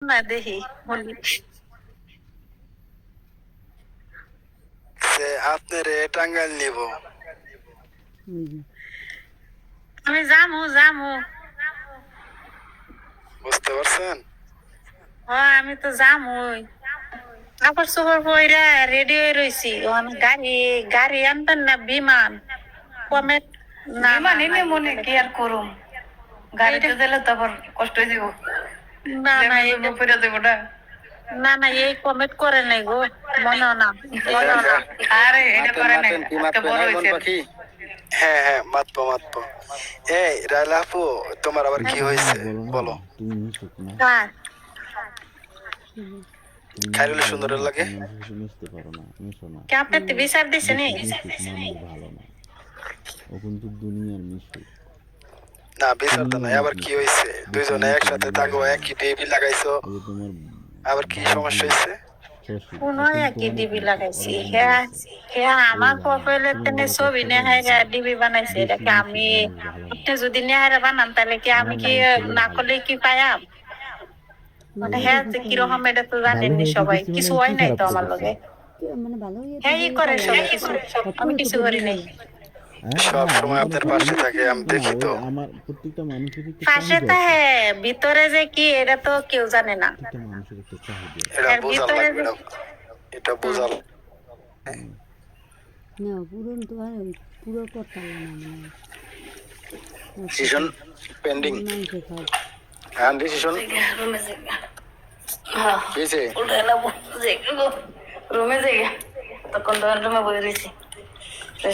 না দেখি বলি সে আপনার টাঙ্গাইল নিব। আমি যামু যামু বুঝতে পারছেন? আমি তো যামুই কাপড় চোপড় পইরা রেডি হয়ে রইছি গাড়ি গাড়ি আনতেন না বিমান কমে না বিমান এনে মনে কি আর করুম গাড়িতে দিলে তো আবার কষ্ট দিব না না ফিরে দেবো না না না এই কমেন্ট করে নাই গো মনে না আরে এটা করে নাই আজকে বড় হয়েছে হ্যাঁ হ্যাঁ মাতবো মাতবো। এই রাইলা আপু, তোমার আবার কি হয়েছে বলো? কার খাইরুল সুন্দরের লাগে মিশতে পারো না, মিশো না। কে আপনার তো বিচার দিছে নি মানুষ ভালো না, ও কিন্তু দুনিয়ার মিশুক। না বিচার তো নাই, আবার কি হয়েছে? দুইজনে একসাথে থাকো, একই টিভি লাগাইছো, এই যে তোমার আবার কি সমস্যা হয়েছে? শশী, কোন একই ডিবি লাগাইছি হ্যাঁ হ্যাঁ আমার প্রোফাইলের তেনে ছবি নেহাইরা ডিবি বানাইছে এটাকে আমি যদি নেহাইরা বানান তাহলে কি আমি কি না করলে কি পায়াম মানে হ্যাঁ যে কিরকম এটা তো জানেননি সবাই, কিছু হয় নাই তো আমার লগে মানে ভালো হ্যাঁ ই করে সব কিছু আমি কিছু করি নাই সব সময় আপনার পাশে থাকে, আমি দেখি তো। আমার প্রত্যেকটা মানুষের একটা পাশে চাহিদা তো আছে। হ্যাঁ ভিতরে যে কি এটা তো কেউ জানে না প্রত্যেকটা মানুষের একটা চাহিদা আছে। এটা এর বোঝা ভিতরে লাগবে, এটা বোঝা না পুরন তো আর পুরো কথা না মানে ডিসিশন পেন্ডিং মানুষের কাজ এন্ড ডিসিশন রুমে যাইগা হ্যাঁ কিছে উঠে না রুমে যাইগা তখন তো রুমে বসে রয়েছি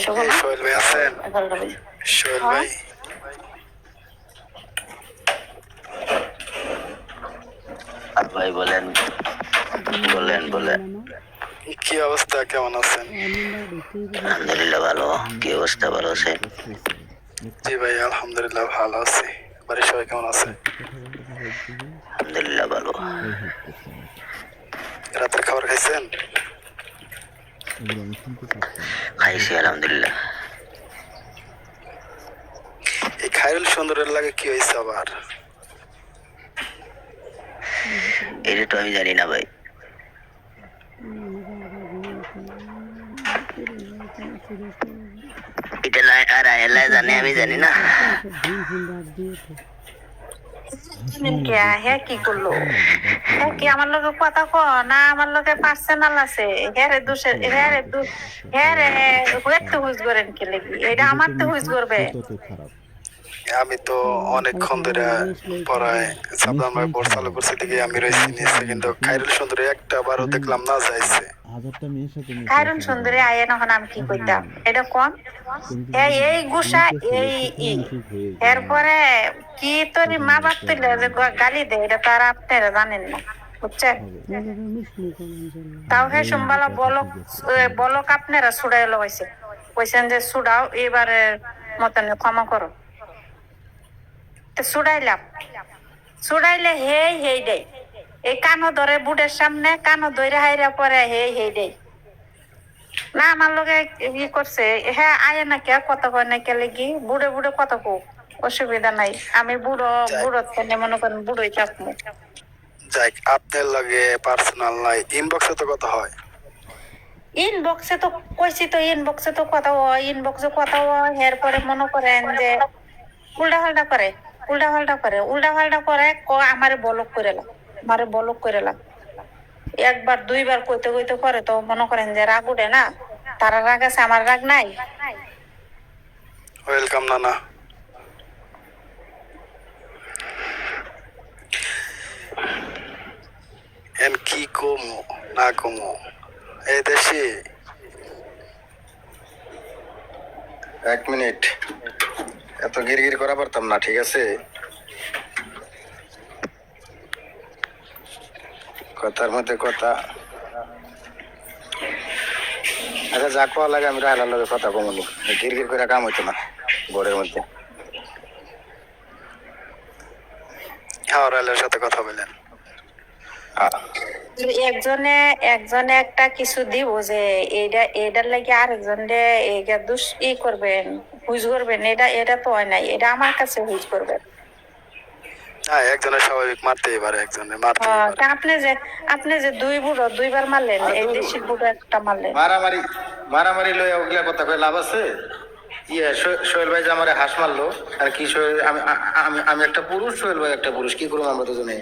সকাল সোহেল ভাই আছেন? 11টা বাজে সোহেল ভাই ভাই বলেন বলেন বলেন কি অবস্থা, কেমন আছেন? আলহামদুলিল্লাহ ভালো। কি অবস্থা, ভালো আছে? জি ভাই আলহামদুলিল্লাহ ভালো আছি। বাড়ির সবাই কেমন আছে? আলহামদুলিল্লাহ ভালো। রাতের খাবার খাইছেন? এগুলো আমি শুনতে চাচ্ছি না। খাইছি আলহামদুলিল্লাহ। এই খাইরুল সুন্দরের লাগে কি হয়েছে আবার? এটা তো আমি জানি না ভাই। এটা আর আল্লাহ জানে, আমি জানি না। হ্যাঁ কি করলো হ্যাঁ কি আমার লগে কথা ক না আমার লগে পার্সোনাল আছে হ্যাঁ রে দোষের হ্যাঁ রে হ্যাঁ রে একটু হুইজ করেন কি লাগি এটা আমার তো হুইজ করবে তত খারাপ। আমি তো অনেকক্ষণ ধরে পড়ায় সাবধান ভাই বোর্ড চালু করছি দেখি আমি রয়েছি নিয়েছি, কিন্তু খাইরুল সুন্দরী একটা বারও দেখলাম না যাইছে। হাজারটা মেয়ের সাথে মেয়ে কারণ সুন্দরী আয়ে এখন আমি কি কইতাম এটা কোন এই গুসা এই ই এরপরে কি তোর মা বাপ তুলে যে গালি দেয় এটা তো আর আপনারা জানেন না বুঝছেন তাও হ্যাঁ সম্বালা বলক বলক আপনারা ছুড়াই লাগাইছে কইছেন যে ছুড়াও এবারে মতন ক্ষমা করো তো ছুড়াইলে হেই হেই দেয় এই কানো ধরে বুটের সামনে কানো ধরে হাইরা পরে হেই হেই দেয় না আমার লগে ই করছে হ্যাঁ আয় না কে কত কয় না কে লেগি বুড়ে বুড়ে কত কোক অসুবিধা নাই আমি বুড়ো বুড়ো থেকে মনে করেন বুড়োই থাকবো যাই আপনার লাগে পার্সোনাল নাই, ইনবক্সে তো কথা হয়। ইনবক্সে তো কইছি তো ইনবক্সে তো কথা হয় ইনবক্সে কথা হয় এরপরে মনে করেন যে উল্টা পাল্টা করে আমারে বলক করে লাগ একবার দুইবার কইতে কইতে করে তো মনে করেন যে রাগ উঠে না তারা রাগ আছে আমার রাগ নাই ওয়েলকাম নানা। এন কি কমো না কমো এই দেশে। এক মিনিট, এত গিরগির করা পারতাম না, ঠিক আছে? কথার মধ্যে কথা। আচ্ছা যা কোয়া লাগে আমি রায়লার লগে কথা কমনি, গিরগির করে কাম হইতো না ঘরের মধ্যে। হ্যাঁ রায়লার সাথে কথা বলেন। একজনে একজনে একটা কিছু দিব যে এটার লাগে আরেকজনে এইটা দুষ করবেন হুইজ করবেন এটা এটা তো হয় নাই এটা আমার কাছে হুইজ করবেন হ্যাঁ, একজনের স্বাভাবিক মারতেই পারে, একজনের মারতেই পারে। তা আপনি যে দুই বুড়ো দুইবার মারলেন, এই দেশির বুড়ো একটা মারলেন। মারামারি মারামারি লইয়া ওগুলা কথা কয়ে লাভ আছে? সোহেল ভাই যে আমার হাঁস মারলো, আর কি সোহেল, আমি একটা পুরুষ, সোহেল ভাই একটা পুরুষ, কি করবো আমরা দুজনে?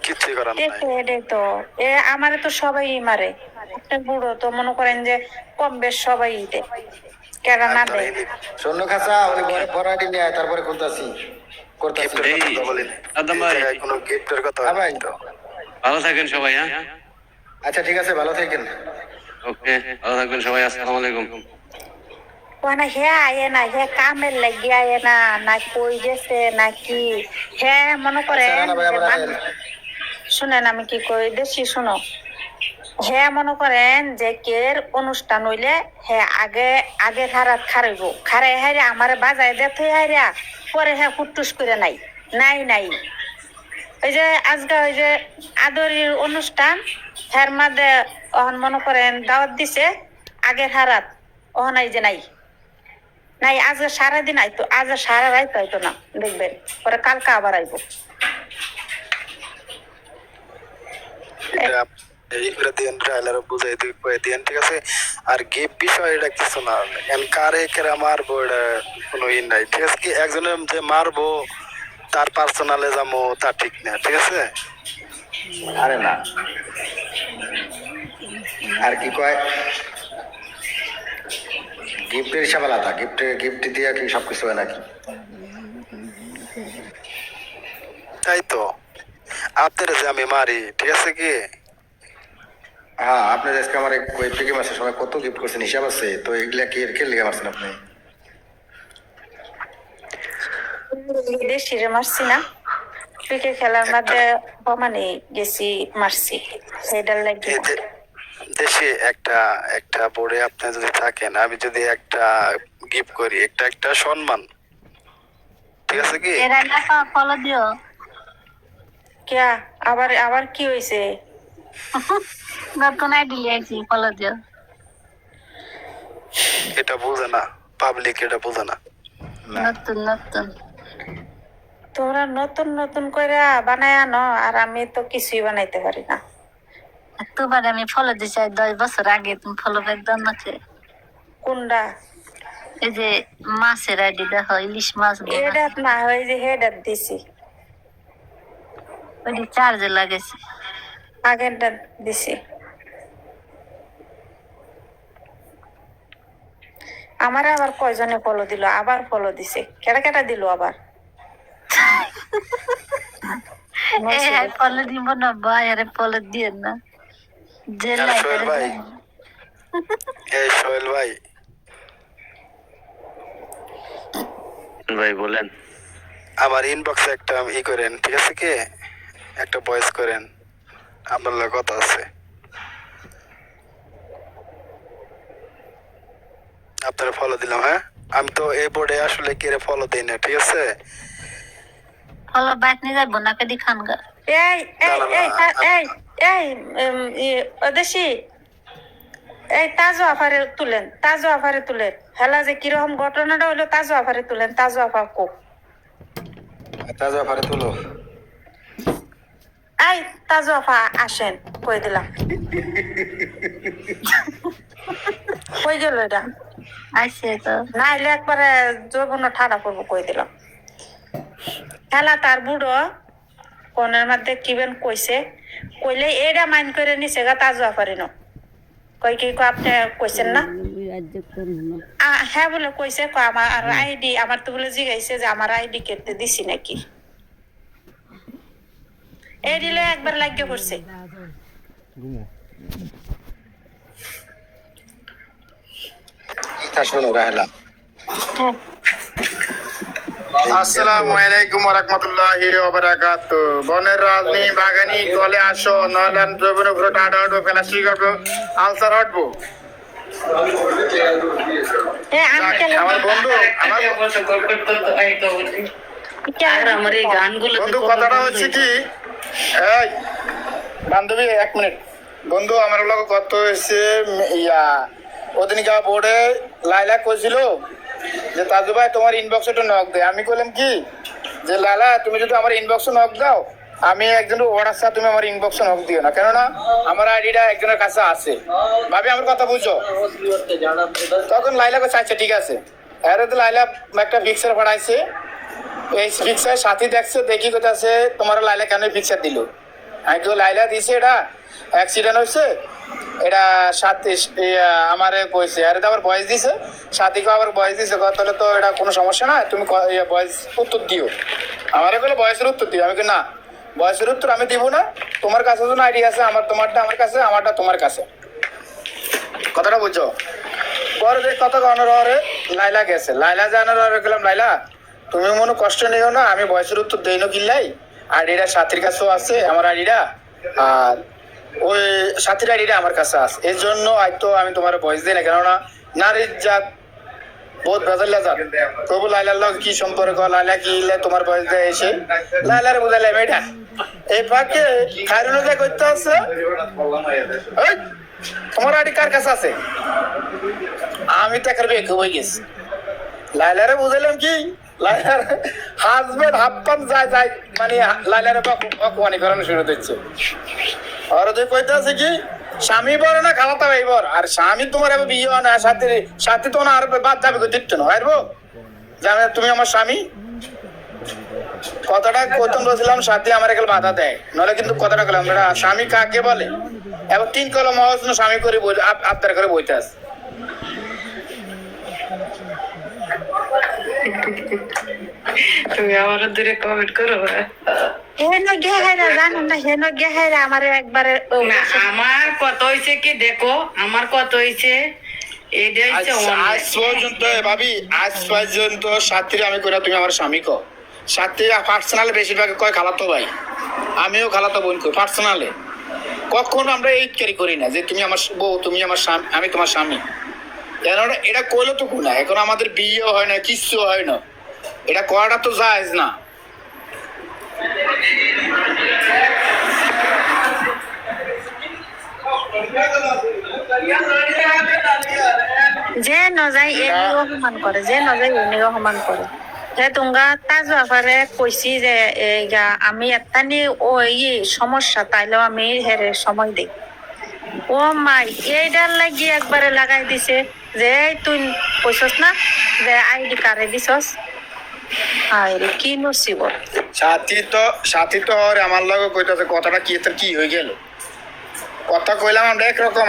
কিচ্ছুই করার নাই। এটাই তো, আমারে তো সবাই মারে, একটা বুড়ো তো মনে করেন যে কম বেশ সবাই দেয়, কেন না দেয়? শূন্য খাঁচা ওই ভরাটি নিয়ে আয়, তারপরে করতেছি। গিফটের কথা বলেন, এই জায়গায় কোনো গিফটের কথা হয় নাই তো। ভালো থাকেন সবাই। হ্যাঁ, আচ্ছা ঠিক আছে, ভালো থাকেন। ওকে, ভালো থাকবেন সবাই। আসসালামু আলাইকুম। ওনা হে আয়ে না, হে কামের লাগি আয়ে না, না কই গেছে নাকি? হে মনে করেন শুনেন আমি কি কই দেশি, শুনো, হে মনে করেন যে কের অনুষ্ঠান হইলে হে আগে খারাপ খারাইব, খারাই হাইরে আমার বাজায় দেখে হাইরা পরে হে ফুটুস করে নাই নাই। ওই যে আজকে ওই যে আদরির অনুষ্ঠান, হের মাঝে অহন মনে করেন দাওয়াত দিছে আগের হারাত, অহন এই যে নাই আজকে সারাদিন আইতো, আজ সারা রাইতো আইতো না, দেখবেন পরে কালকে আবার আইব। এটা এই করে দিন, ট্রাইলার বুঝাই দিন, ঠিক আছে? আর গিফট বিষয় এটা কিছু না, কারে কেরা মারবো এটা কোনো ই নাই, ঠিক আছে? কি একজনের যে মারবো তার পার্সোনালে যাবো তা ঠিক না, ঠিক আছে? আরে না, আর কি কয়, গিফটের হিসাব আলাদা। গিফট দিয়ে কি সবকিছু হয় নাকি? তাই তো, আপনার যে আমি মারি, ঠিক আছে কি? হ্যাঁ, আপনি আজকে আমার পিকে মাসের সময় কত গিফট করছেন হিসাব আছে তো? এগুলা কি কে লিখে মারছেন আপনি? দেশিরে মারছি না, ক্রিকেট খেলার মধ্যে মানে গেছি মারছি, সেটার লাগে। দেশে একটা বোর্ডে আপনি যদি থাকেন, আমি যদি একটা গিফট করি, একটা সম্মান, ঠিক আছে কি? এরা না ফলো দিও। কে আবার কি হয়েছে? নতুন আইডি লিয়েছি, ফলো দিও। এটা বোঝে না পাবলিক, এটা বোঝে না। নতুন তোমরা নতুন করে বানায় আনো, আর আমি তো কিছুই বানাইতে পারি না। তোমার আমি ফলো দিছি 10 বছর আগে, তুমি ফলো ব্যাক দাও নাকি? কোনটা? এই যে মাছের আইডি দেখো, ইলিশ মাছ এটা না, ওই যে হেডার দিছি, ওইটি চার্জে লাগেছে। আগেরটা দিছি। আমার আবার কয়জনে ফলো দিল, আবার ফলো দিছে, কেটা দিল আবার। ফলো দিব না ভাই, আরে ফলো দিয়ে না, যে সোহেল ভাই, সোহেল ভাই, ভাই বলেন। আমার ইনবক্সে একটা ই করেন, ঠিক আছে কি? একটা ভয়েস করেন, আপনার লগে কথা আছে। আপনারা ফলো দিলাম। হ্যাঁ, আমি তো এই বোর্ডে আসলে কে ফলো দেই না, ঠিক আছে? ফলো ব্যাক নিয়ে যাবো না, কেডি খান গা। দেশি, এই তাজু আফারে তুলেন, হেলা যে কিরকম ঘটনাটা হইলো, তাজু আফারে তুলেন, তাজু আফা কো। তাজা ফারে তুলো। এই তাজু আফা আসেন, কই দিলাম। কই গেল এটা? আসছে তো না এলে একবারে যৌবন ঠাড়া করবো, কই দিলাম। খেলা তার বুড়ো কোনের মধ্যে কিবেন কইছে, কইলে এটা মাইন্ড করে নিছে গা তাজু আফারে ন। কই কি আপনি কইছেন না? হ্যাঁ বলে কইছে, আমার আইডি, আমার তো বলে জিগাইছে যে আমার আইডি কেটে দিছি নাকি। এই দিলে একবার লাগিয়ে পড়ছে। শোনো রাহেলা, আসসালামু আলাইকুম ওয়া রাহমাতুল্লাহি ওয়া বারাকাতুহু। বনের রাজনী বাগানি গলে আসো, নয়লান জমিনের উপরে টাটা উঠবো, প্লাস্টিক উঠবো, আলসার উঠবো। আমার বন্ধু বন্ধু কথাটা হচ্ছে কি, এই বান্ধবী 1 মিনিট। বন্ধু আমার লোক কত হয়েছে ওদিনকা বোর্ডে লাইলা কইছিল যে তাজু ভাই তোমার ইনবক্সে একটু নক দে। আমি কইলাম কি যে লালা তুমি যদি আমার ইনবক্সে নক দাও, আমি একজনের হোয়াটসঅ্যাপ, তুমি আমার ইনবক্সে নক দিও না, কেননা আমার আইডিটা একজনের কাছে আছে। ভাবি আমার কথা বুঝছো? তখন লাইলা কাছে আচ্ছা ঠিক আছে। এর তো লাইলা একটা ফিক্সার পাঠাইছে, এই ফিক্সার সাথী দেখছে, দেখি কোথাছে তোমার লাইলা কেন ফিক্সার দিল। আমি তো লাইলা দিছে, এটা অ্যাক্সিডেন্ট হয়েছে, এটা সাথী আমারে কইছে, আরে তো আবার বয়স দিছে, সাথীকে আবার বয়স দিছে, তাহলে তো এটা কোনো সমস্যা না, তুমি বয়স উত্তর দিও। আমারে বলে বয়সের উত্তর দিও। আমি না, বয়সের উত্তর আমি দিব না, তোমার কাছে তো আইডি আছে, আমার তোমারটা আমার কাছে, আমারটা তোমার কাছে। কথাটা বুঝছো? পরে দেখ কত অনরে লাইলা গেছে, লাইলা জানার গেলাম, লাইলা তুমি মনে কষ্ট নিও না, আমি বয়সের উত্তর দেই না কিল্লাই, আইডিটা সাথীর কাছেও আছে আমার আইডিটা, আর ওই সাথীর আইডিটা আমার কাছে আছে, এই জন্য হয়তো আমি তোমার বয়স দিই না, কেননা নারীর জাত বহুত বেজাল্লা জাত। তবু লাইলার লোক কি সম্পর্ক, লাইলা কি তোমার বয়স দেয় এসে লাইলার বুঝাইলাম এটা। এই ফাঁকে খায়রুল যা করতে আছে, তোমার আইডি কার কাছে আছে? আমি তো একের বিয়ে হয়ে গেছি। লাইলারে বুঝাইলাম কি, লাইলার হাজবেন্ড হাপ্পান যায় যায়, মানে লাইলারে অপমানি করানো শুরু দিচ্ছে। আর তুই কইতে আছে কি, স্বামী বড় না খালাতা ভাই বড়, আর স্বামী তোমার এবার বিয়ে হয় না, সাথে সাথে তো না আর বাদ যাবে দিচ্ছ না, হারবো জানে তুমি আমার স্বামী। কথাটা প্রথম বলছিলাম সাথে আমার এখানে বাধা দেয়, নলে কিন্তু কথাটা বললাম স্বামী কাকে বলে, এবার 3 কলম মহজ স্বামী করে আবদার করে বইতে আছে। তুমি আমার দূরে কমেন্ট করো। হেন গেহাইরা জানো না, হেন গেহাইরা আমার একবারে না, আমার কত হয়েছে কি দেখো, আমার কত হয়েছে এটা হচ্ছে আজ পর্যন্ত ভাবি, আজ পর্যন্ত সাথীরে আমি করে তুমি আমার স্বামী কো, সাথী পার্সোনালে বেশিরভাগ কয় খালাতো ভাই, আমিও খালাতো বোন কই পার্সোনালে। কখনো আমরা এই ক্যারি করি না যে তুমি আমার বউ, তুমি আমার স্বামী, আমি তোমার স্বামী। কেননা এটা কইলে তো গুণা, এখন আমাদের বিয়েও হয় না, কিচ্ছু হয় না, এটা করাটা তো জায়েজ না। যে নযায় এমনি অপমান করে, যে নযায় এমনি অপমান করে। যে তোমরা তাজ ব্যাপারে কইছি যে আমি একটা নিয়ে ও সমস্যা, তাইলেও আমি হেরে সময় দিই। ও মাই এইটার লাগি একবারে লাগাই দিছে যে তুই কইছস না যে আইডি কারে দিছস। আরে কি নসিবত। সাথী তো আমার লগে কইতাছে কথাটা কি, তোর কি হয়ে গেল, কথা কইলাম আমরা একরকম,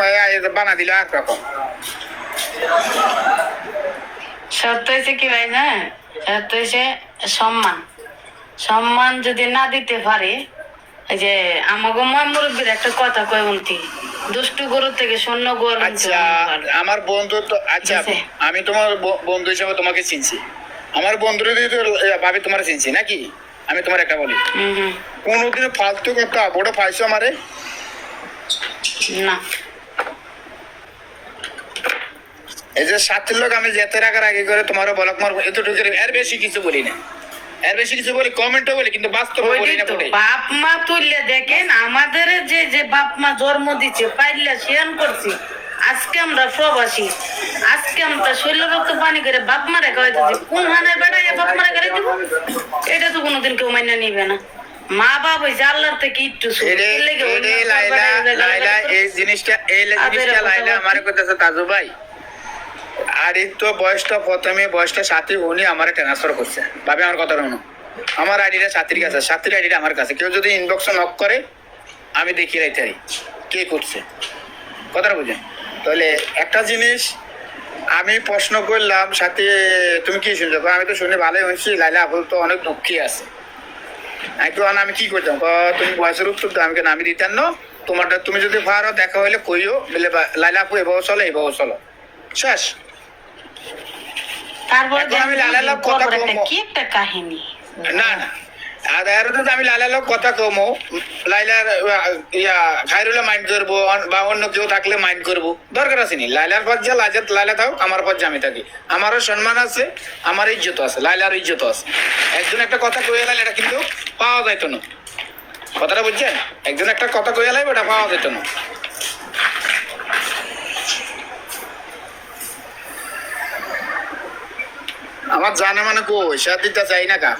বানা দিল একরকম। সত্য হয়েছে কি ভাই না, সত্য হয়েছে সম্মান। সম্মান যদি না দিতে পারে, যে আমাকে মুরব্বীর একটা কথা কয় উন্তি, দুষ্টু গরু থেকে শূন্য গরু। আচ্ছা আমার বন্ধু তো, আচ্ছা আমি তোমার বন্ধু হিসেবে তোমাকে চিনছি, আমার বন্ধুরা দিয়ে তো ভাবি তোমার চিনছি নাকি? আমি তোমার একটা বলি, কোনোদিন ফালতু কথা বড় পাইছো আমারে না। এই যে সাথীর লোক আমি যেতে রাখার আগে করে তোমারও বলক মারবো, এতটুকু এর বেশি কিছু বলি না, এর বেশি কিছু বলি কমেন্টও বলি, কিন্তু বাস্তবে বলি না। বাপ মা তুললে দেখেন, আমাদের যে যে বাপ মা জন্ম দিচ্ছে পাইলে শিয়ান করছি, আজকে আমরা প্রবাসী, আজকে আমরা শৈল রক্ত পানি করে বাপ মারে খাওয়াইতেছি, কোন হানের বেড়াই বাপ মারে করে দিব? এটা তো কোনোদিন কেউ মান্য নিবে না। মা বাপ হয়েছে আল্লাহর থেকে একটু এই জিনিসটা লাইলা আমার কথা তাজু ভাই, আর এই তো বয়সটা প্রথমে বয়সটা সাথী উনি আমার ট্রান্সফার করছে। ভাবে আমার কথা শুনো, আমার আইডিটা সাথীর কাছে, সাথীর আইডিটা আমার কাছে। কেউ যদি ইনবক্সে নক করে আমি দেখিয়ে রাখতে পারি কে করছে, কথাটা বুঝেন? তাহলে একটা জিনিস আমি প্রশ্ন করলাম, সাথে তুমি কি শুনছো? আমি তো শুনে ভালোই হয়েছি, লাইলা আপুল তো অনেক দুঃখী আছে। আমি কি করতাম, তুমি বয়সের উত্তর দাও, আমি কেন আমি দিতাম না তোমারটা, তুমি যদি পারো দেখা হইলে কইও, বলে লাইলা আপু এভাবে চলো, এভাবে চলো, শেষ। তারপরে কি একটা কাহিনী। না না, আর আমি লাইলার লোক কথা কমো, লাইলার খায়রুলে মাইন্ড করবো বা অন্য কেউ থাকলে মাইন্ড করবো, দরকার আছে নি। লাইলার পর যা লাইলা থাক, আমার পর আমি থাকি, আমারও সম্মান আছে, আমার ইজ্জত আছে, লাইলার ইজ্জত আছে। একজন একটা কথা কয়ে গেলে এটা কিন্তু পাওয়া যাইতো না, কথাটা বুঝছেন? একজন একটা কথা কয়ে গেলে ওটা পাওয়া যেত না। আমার জানে মানে কই সাথ দিতে চাই না কা,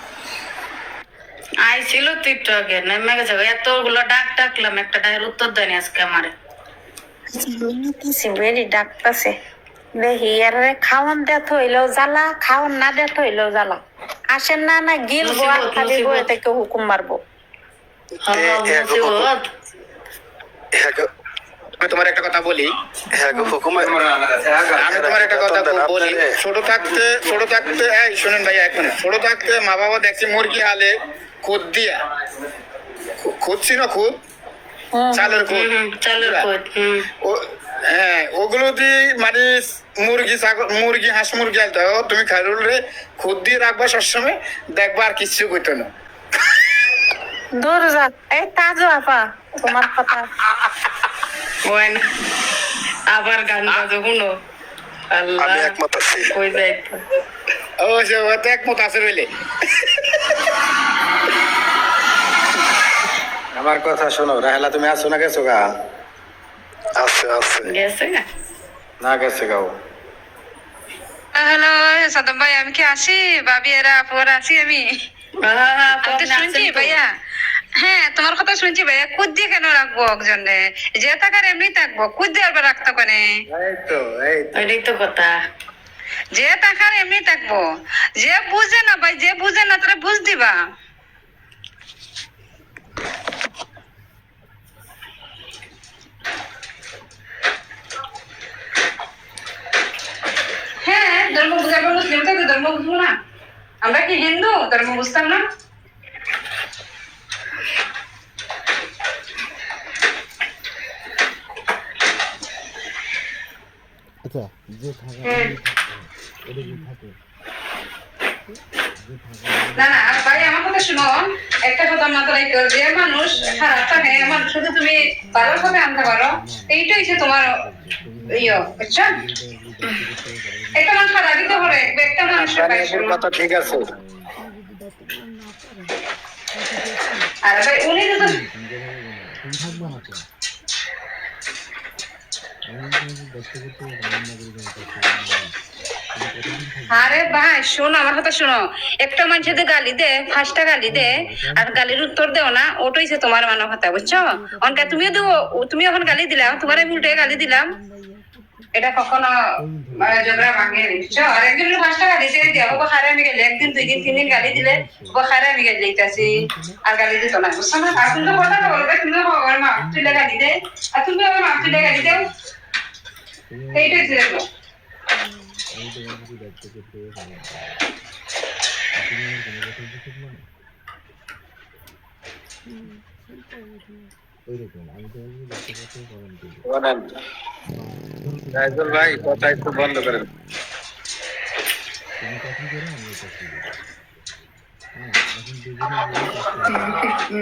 আইছিল তো একটু আগে নেমে গেছে এতগুলো ডাকলাম একটা ডাকের উত্তর দেয়নি আজকে আমারে বেরি ডাকতেছে দেখি আর খাওয়ান দেত হইলেও জ্বালা খাওয়ান না দেত হইলেও জ্বালা আসেন না না গিলবো আর মুসিবত, খালি মুসিবত। বয়ে থেকে হুকুম মারবো মুসিবত। আমি তোমার একটা কথা বলি, হ্যাঁ গো হুকুম আমি তোমার একটা কথা বলি, ছোট থাকতে এই শুনেন ভাই এক মিনিট, ছোট থাকতে মা বাবা দেখছি মুরগি হালে খুদ দিয়া খুদ ছিল খুদ চালের খুদ চালের কোট হ্যাঁ ওগুলো দিয়ে মানে মুরগি হাঁস মুরগি আলতে তুমি খাইরুল রে খুদ দিয়ে রাখবা সবসময়, দেখবা আর কিচ্ছু করতো না। দূর যা এই তাজো আপা তোমার কথা হয় না আবার গান বাজো শুনো আল্লাহ আমি একমত আছি। কই যাইতো ও সে তো একমত আছে বলে আমার কথা শোনো, রাহেলা তুমি আসো না গেছো গা? আছে গেছে না গেছে গাও। হ্যালো সাদম ভাই, আমি কি আসি? ভাবি এরা আপুরা আছি আমি। আমি তো শুনছি ভাইয়া, হ্যাঁ তোমার কথা শুনছি ভাইয়া। কুদ দিয়ে কেন রাখবো একজনে? যে থাকার এমনি থাকবো, কুদ দিয়ে আবার রাখতো কেন? এই তো ওইটাই তো কথা যে থাকার এমনি থাকবো, যে বুঝে না ভাই, যে বুঝে না তারা বুঝ দিবা। হ্যাঁ ধর্ম বুঝাবো, মুসলিম তো ধর্ম বুঝবো না? আমরা কি হিন্দু ধর্ম বুঝতাম না? আচ্ছা যে থাকা এটা কি থাকে না না ভাই আমার কথা শুনো, একটা কথা মাথায় রেখো, যে মানুষ খারাপ থাকে মানুষ শুধু তুমি ভালোর সাথে আনতে পারো, এইটাই হচ্ছে তোমার ইয়ে, বুঝছো? একটা মানুষ খারাপই তো করে, একটা মানুষের আপনার কথা ঠিক আছে। আর ভাই উনি তো তুমি থাকবে না তো আমি দেখতে করতে রান্না করে আরে ভাই শোনো আমার কথা শোনো, একটা মানুষ যদি গালি দে, ফার্স্টটা গালি দে আর গালির উত্তর দেও না, ওটাই সে তোমার মানবতা, বুঝছো? অনকা তুমিও দেবো, তুমি এখন গালি দিলাম, তোমার আমি উল্টে গালি দিলাম, এটা কখনো ঝগড়া ভাঙে, বুঝছো? আর একদিন ফার্স্টটা গালি দিয়ে দিয়ে ও খারে আমি গেলে, একদিন দুই দিন তিন দিন গালি দিলে ও খারে আমি গেলে দিতেছি আর গালি দিত না, বুঝছো না? আর তুমি তো কথা বলবে, তুমিও আমার মা তুলে গালি দে আর তুমি আমার মা তুলে গালি দেও, এইটাই ছিল। আমি তোমার কিছু দায়িত্ব করতে পারি তুমি আমার কোনো কথা বুঝতে না ওই রকম আমি তোমার কিছু দায়িত্ব করতে পারেন কিন্তু বলেন রাইজুল ভাই, কথা একটু বন্ধ করেন। তুমি কখন করো আমি কখন করি হ্যাঁ এখন দুজনে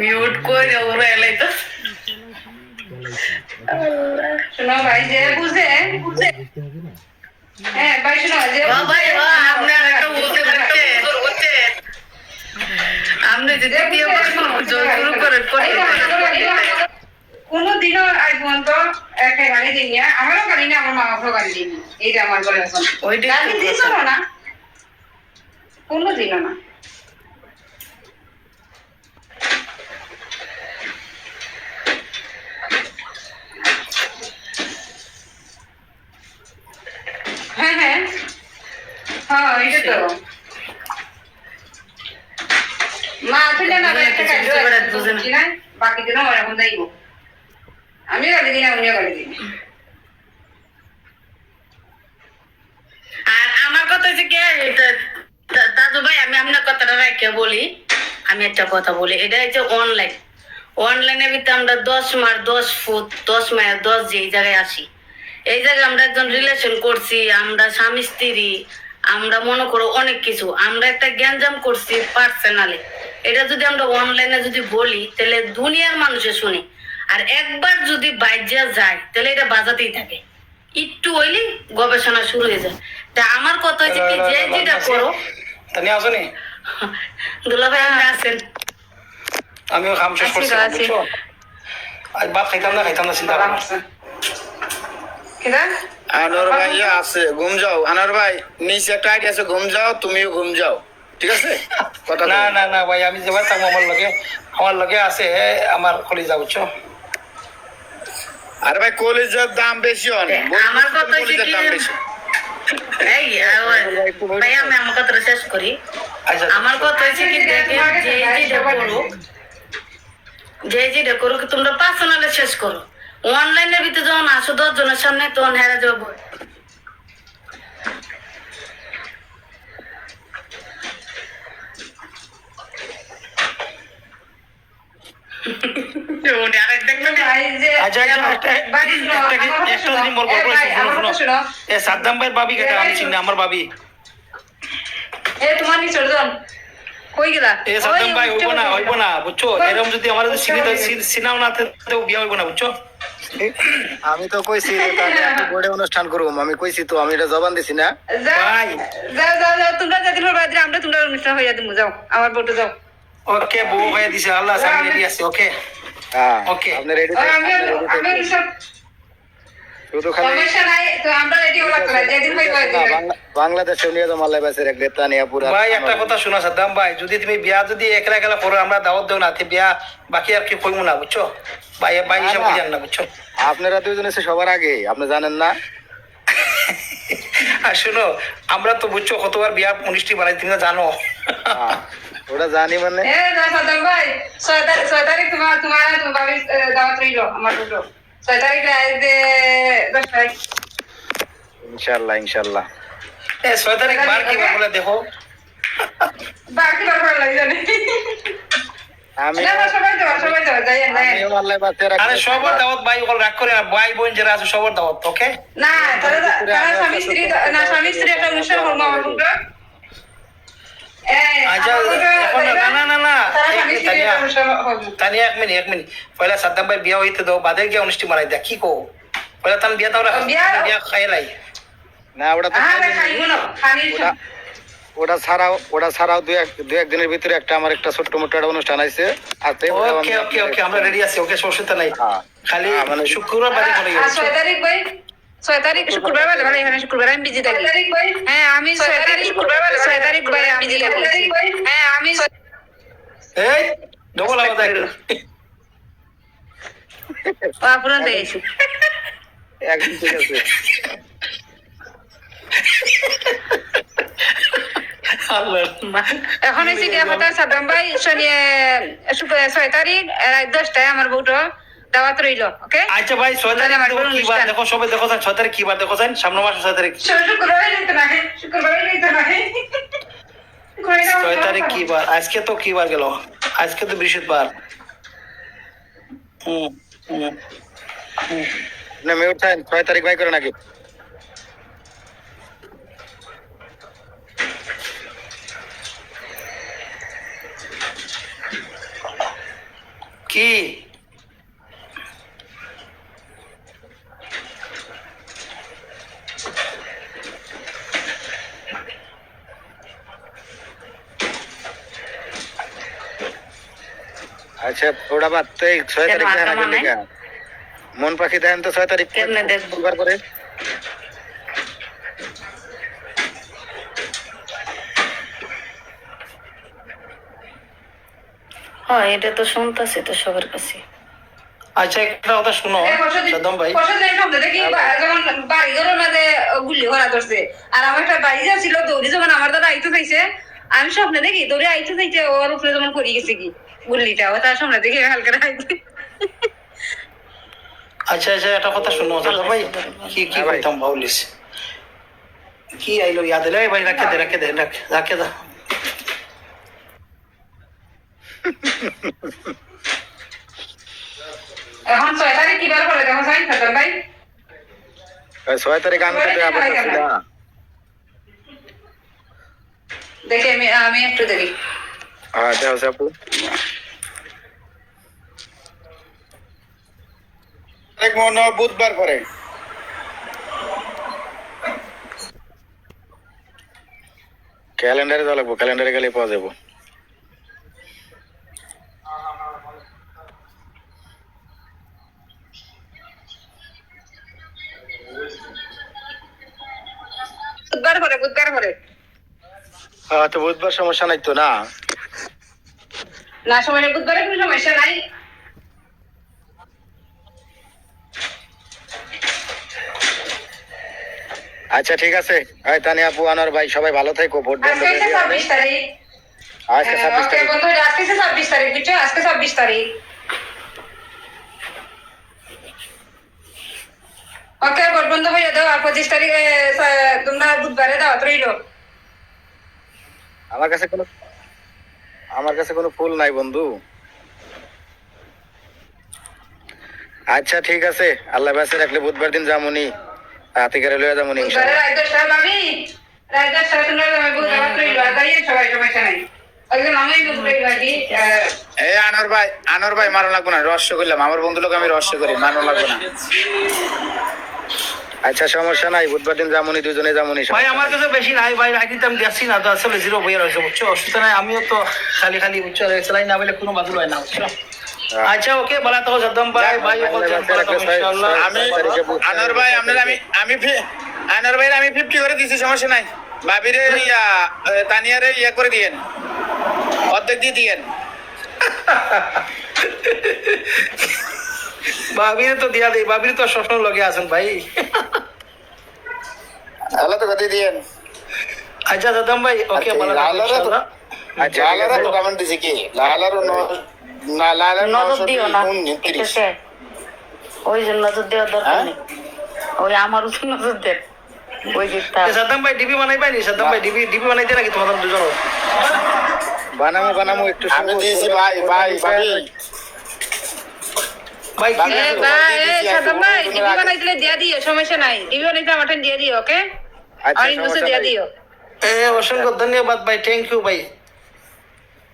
মিউট করে ওরা এলাই তো শোনো ভাই, যে বুঝে বুঝতে হবে না হ্যাঁ ভাই শোনো, যে ভাই আপনার একটা বুঝতে পারছে আমরা যে দ্বিতীয় শুরু করে কোনদিনও আজ পর্যন্ত একটা গালি দিই না, আমারও গালি না, আমার মা বাবারও গালি দিই না, এইটা আমার বলে এখন গালি দিয়েছ না, কোনদিনও না। হ্যাঁ হ্যাঁ হ্যাঁ এটা তো মা আসলে না একটা কাজ না, বাকি দিনও এখন যাইব, আমিও গালি দিই না, উনিও গালি দিই না। আর আমার কথা হচ্ছে কি দাদু ভাই, আমি আপনার কথাটা রাখিয়া বলি, আমি একটা কথা বলি, এটা হচ্ছে অনলাইনের ভিতরে আমরা 10 মার 10 ফুট 10 মায়ের 10 যে এই জায়গায় আসি, এই জায়গায় আমরা একজন রিলেশন করছি, আমরা স্বামী স্ত্রী, আমরা মনে করো অনেক কিছু, আমরা একটা জ্ঞানজাম করছি পার্সোনালি, এটা যদি আমরা অনলাইনে যদি বলি তাহলে দুনিয়ার মানুষে শুনি, আর একবার যদি বাইজা যায় তাহলে এটা বাজাতেই থাকে, একটু হইলে গবেষণা শুরু হয়ে যায়। তা আমার কথা হচ্ছে কি, যে যেটা করো, তানি আসনি, দুলা ভাই আপনি আছেন, আমিও খাম শেষ করছি, বুঝছো? আজ ভাত খাইতাম না চিন্তা করছি। আনোয়ার ভাই আছে, ঘুম যাও। আনোয়ার ভাই নিচে একটা আইডি আছে, ঘুম যাও, তুমিও ঘুম যাও। ঠিক আছে কথা না না না ভাই আমি যাবার থাকবো আমার লগে আছে আমার কলিজা বুঝছো। আরে ভাই কলেজের দাম বেশি অনেক আমার কথা হচ্ছে কলেজের কি দাম বেশি এই ভাই আমি আমার কথাটা শেষ করি। আচ্ছা আমার কথা হচ্ছে কি দেখেন যে যেটা করুক তোমরা পার্সোনালে শেষ করো। অনলাইনের ভিতরে যখন আসো 10 জনের সামনে তখন হেরা যাবো। আচ্ছা আচ্ছা একটা জিনিস মোর গল্প শুনো এ সাদ্দাম ভাইয়ের ভাবি কেটা আমি চিনি আমার ভাবি এ তোমার নিচে জন কই গেলা এ সাদ্দাম ভাই হইব না বুঝছো এরকম যদি আমার সিনাও না তো বিয়া হইব না বুঝছো। আমি তো কইছি তাহলে আমি বোর্ডে অনুষ্ঠান করব আমি কইছি তো আমি এটা জবান দিছি না ভাই যাও যাও যাও তোমরা যেদিন বাদ আমরা তোমরা অনুষ্ঠান হইয়া দিমু যাও আমার বউটা যাও। ওকে বউ হয়ে দিছে আল্লাহ সামনে রেডি আছে ওকে হ্যাঁ ওকে আপনি রেডি আমি সব শুধু খালি সমস্যা নাই তো আমরা রেডি হলা করে যেদিন হই করে দিবেন। বাংলাদেশে নিয়ে তো মাল্লাই বাসের এক নেতা নিয়ে পুরা ভাই একটা কথা শোনা সাদ্দাম ভাই যদি তুমি বিয়া যদি একলা একলা করো আমরা দাওয়াত দেও না বিয়া বাকি আর কি কইমু না বুঝছো। ভাই ভাই হিসাব বুঝেন না বুঝছো। আপনারা দুইজন এসে সবার আগে আপনি জানেন না আর শুনো আমরা তো বুঝছো কতবার বিয়া অনুষ্ঠান বানাই তুমি তো জানো। ওটা জানি মানে এ সাদাম ভাই 6 তারিখ তোমার ভাবি দাওয়াত রইলো আমার বউটা 6 তারিখ রাতে 10 তারিখ ইনশাআল্লাহ ইনশাআল্লাহ। এ 6 তারিখ বার কি বলে দেখো বাকি বার ভালো লাগে জানি আমি না সবাই যাও যাই আমি মাল্লাই বাসের আরে সবার দাওয়াত ভাই ওগুলো রাগ করে না ভাই বোন যারা আছে সবার দাওয়াত ওকে। না তারা স্বামী স্ত্রী একটা অনুষ্ঠান করবো আমার বউটা। আচ্ছা এখন না না না তানিয়া এক মিনিট পয়লা সাদ্দাম ভাই বিয়া হইতে দাও বাদে গিয়ে অনুষ্ঠান বানাই দেখ কি কো পয়লা তান বিয়া দাও রাখা বিয়া খাইলাই না ওটা তো ওটা ছাড়াও দুই এক দিনের ভিতরে একটা আমার একটা ছোট্ট মোটো একটা অনুষ্ঠান আছে ওকে ওকে ওকে আমরা রেডি আছি ওকে সমস্যা নাই খালি মানে শুক্রবার বাদে চলে গেছে 6 তারিখ ভাই 6 তারিখ শুক্রবার বাদে ভাই এখানে শুক্রবার আমি বিজি থাকি। হ্যাঁ আমি 6 তারিখ শুক্রবার বাদে 6 তারিখ ভাই আমি বিজি থাকি। হ্যাঁ আমি এই ডবল আওয়াজ আইলো আপুরান দেইছি একদিন ঠিক আছে এখন হইছে কি কথা সাদ্দাম ভাই শনি 6 তারিখ রাত 10টায় আমার বউটা দাওয়াত রইলো ওকে। আচ্ছা ভাই 6 তারিখ কি বার দেখো সবাই দেখো 6 তারিখ কি বার দেখো সামনে মাসে 6 তারিখ শুক্রবার নিতে না শুক্রবার নিতে না 6 তারিখ কি বার আজকে তো কি বার গেল আজকে তো বৃহস্পতিবার না মেয়ে উঠান 6 তারিখ ভাই করে নাকি কি আচ্ছা ওটা বাদ তো 6 তারিখ দেখেন আগে দেখা মন পাখি দেখেন তো 6 তারিখ কেমনে দেখবো? বার করে হ্যাঁ এটা তো শুনতেছি তো সবার কাছে। আচ্ছা একটা কথা শুনো সাদ্দাম ভাই যেমন বাড়ি ঘরের মাঝে গুলি করা ধরছে আর আমার একটা বাড়ি ছিল দৌড়ি যখন আমার দাদা আইতে চাইছে আমি স্বপ্নে দেখি দৌড়ে আইতে চাইছে ওর উপরে যেমন পড়ে গেছে কি গুল্লিটা ও তার সামনে দেখে হালকা আইতে। আচ্ছা আচ্ছা একটা কথা শুনো সাদ্দাম ভাই কি কি কইতাম বাউলিস কি আইলো ইয়াদ এলো ভাই রাখে দা এখন 6 তারিখ কিবার করে দেখো যাই সাদ্দাম ভাই 6 তারিখ আমি তো আবার দেখে আমি একটু দেখি হ্যাঁ যাও আপু এক মনে হয় বুধবার করে ক্যালেন্ডারে যাওয়া লাগবো ক্যালেন্ডারে গেলে পাওয়া যাবো বুধবার করে তো বুধবার সমস্যা নাই তো না? না সময় বুধবারে কোনো সমস্যা নাই। আচ্ছা ঠিক আছে। তানিয়া আপু, আনোয়ার ভাই সবাই ভালো থেকো। ভোট আজকে হচ্ছে 26 তারিখ। আজকে 26 ওকে তারিখ। বন্ধু, আজকে 26 তারিখ, বুঝছো? আজকে 26 তারিখ। ওকে, ভোট বন্ধ হয়ে দাও। আর 25 তারিখে তোমরা বুধবারে দাওয়াত রইলো। আমার কাছে কোনো ফুল নাই বন্ধু। আচ্ছা ঠিক আছে, আল্লাহ বাসে রাখলে বুধবার দিন যামুনি, হাতে করে লইয়া যামুনি বুধবারে ইনশাআল্লাহ। রাত 10টা ভাবি, রাত 10টা তোমরা দাওয়াত রইলো। আর গাইয়ে সবাই সমস্যা নাই। একজন আমি বুঝতে পারি। এই আনোয়ার ভাই মারো লাগবো না, রহস্য করলাম। আমার বন্ধু লোক আমি রহস্য করি, মারো লাগবো না। আচ্ছা সমস্যা নাই, বুধবার দিন যামুনি, দুজনে যামুনি। ভাই আমার কাছে বেশি নাই ভাই, আইডি তো আমি দেখছি না তো, আসলে জিরো বইয়ে রয়েছে বুঝছো, অসুবিধা নাই। আমিও তো খালি বুঝছো, সেলাই না বলে কোনো বাদুর হয় না বুঝছো। আচ্ছা ওকে, বলা তো একদম ভাই ইনশাআল্লাহ। আমি আনোয়ার ভাই আমি 50 করে দিছি, সমস্যা নাই। ভাবিরে তানিয়ারে করে দিয়েন, অর্ধেক দিয়ে দিয়েন। ভাবিরে তো দিয়া দেই, ভাবিরে তো সবসময় লগে আছেন ভাই। আল্লাহ তো কথা দিয়েন। আচ্ছা দাদাম ভাই, ওকে বলা তো ইনশাআল্লাহ। আচ্ছা লালারা তো কমেন্ট দিছে কি লালারও না লালার নজর দিও না, ঠিক আছে? ওই জন্য নজর দেওয়ার দরকার নেই, ওই আমার উপর নজর দেন। ওই যেটা সাদ্দাম ভাই ডিবি বানাই পাইনি? সাদ্দাম ভাই ডিবি বানাইতে নাকি তোমাদের দুজন? বানামো একটু। আমি দিয়েছি ভাই ভাই ভাবি ভাই কি এ ভাই, সাদম ভাই, ডিবি বানাই দিলে দিয়া দিও, সমস্যা নাই। ডিবি বানাইতে আমাকে দিয়ে দিও, ওকে? আচ্ছা আর ইনবক্সে দিয়ে দিও। অসংখ্য ধন্যবাদ ভাই, থ্যাংক ইউ ভাই।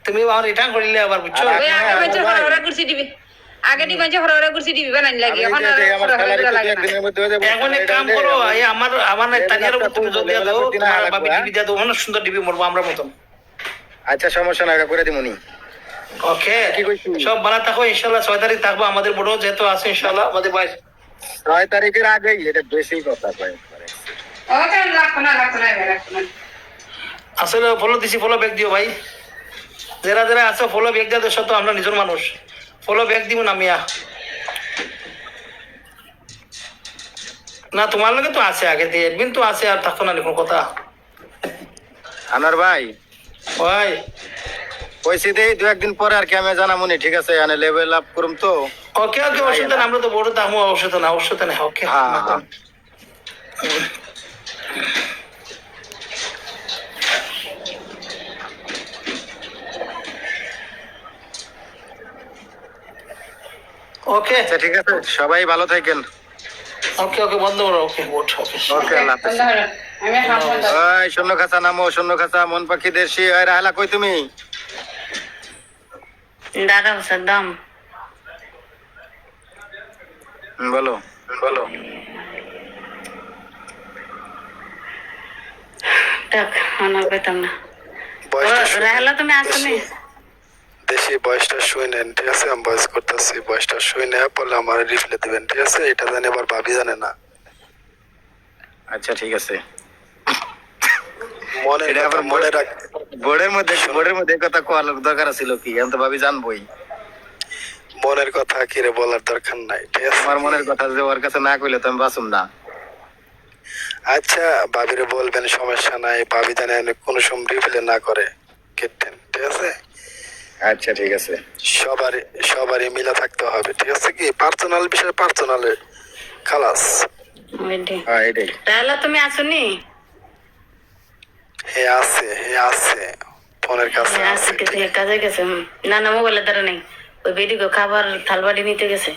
তুমি আমার রিটার্ন করিলে আবার বুঝছো। ওই আগে বাঞ্চে হরহরা করছি ডিবি, আগে ডি বাঞ্চে হরহরা করছি ডিবি বানাই লাগে, এখন আর হরহরা লাগে না। এখন এক কাম করো, এই আমার তানিয়ার উপর তুমি জোর দিয়া দাও, তোমার ভাবি ডিবি দিয়া দাও, অনেক সুন্দর ডিবি মরবো আমরা মতন। আচ্ছা সমস্যা নাই, করে দিমুনি। ওকে, সব ভালো থাকো ইনশাআল্লাহ। 6 তারিখ থাকবো, আমাদের বড় যেহেতু আছে ইনশাআল্লাহ, আমাদের ভাই 6 তারিখের আগেই, এটা বেশি কথা কয়। ওকে, রাখো না রাখো না। আসলে ফলো দিছি, ফলো ব্যাক দিও ভাই। যারা আছে ফলো ব্যাক দিয়া দেশ, তো আমরা নিজের মানুষ, ফলো ব্যাক দিব না মিয়া। না তোমার লগে তো আছে আগে দিয়ে, এডমিন তো আছে, আর থাকতো না কোনো কথা। আনোয়ার ভাই ভাই কইছি দেই 2-1 দিন পরে আর কি আমি জানামুনি, ঠিক আছে? মানে লেভেল আপ করুম তো। ওকে অসুবিধা না, আমরা তো বড় দামও অসুবিধা না। ওকে ওকে আচ্ছা ঠিক আছে, সবাই ভালো থাকেন। ওকে বন্ধ করো। Okay good. ওকে ওকে আল্লাহ হাফেজ। আমি হাসপাতাল ওই শূন্য খাঁচা নামো, শূন্য খাঁচা, মন পাখি দেশি। ওই রাহলা কই তুমি? দাঁড়াও সাদ্দাম, বলো। দেখ আনা পেতাম না। বয়সটা রাহেলা তুমি আসো নি? দেশি বয়সটা শুই নেন, ঠিক আছে? আমি বয়স করতেছি, বয়সটা শুই নেয় বলে আমার রিপ্লে দিবেন, ঠিক আছে? এটা জানি আবার ভাবি জানে না। আচ্ছা ঠিক আছে। মনে রাখ, বোর্ডের মধ্যে কথা কোয়ার দরকার ছিল কি? আমি তো ভাবি জানবোই। মনের কথা কি রে বলার দরকার নাই, ঠিক আছে? আমার মনের কথা যে ওর কাছে না কইলে তো আমি বাঁচুম না। আচ্ছা ভাবিরে বলবেন, সমস্যা নাই। ভাবি জানে কোনো সময় রিপ্লে না করে কেটেন, ঠিক আছে? আচ্ছা ঠিক আছে। সবারই মিলা থাকতে হবে, ঠিক আছে? কি পার্সোনাল বিষয় পার্সোনালে খালাস। হ্যাঁ এটাই। রাহেলা তুমি আসো নি? হে আছে ফোনের কাছে আছে, ঠিক আছে? কাজে গেছে। না মোবাইলে দ্বারা নেই, ওই বেডিকে খাবার থালবাড়ি নিতে গেছে।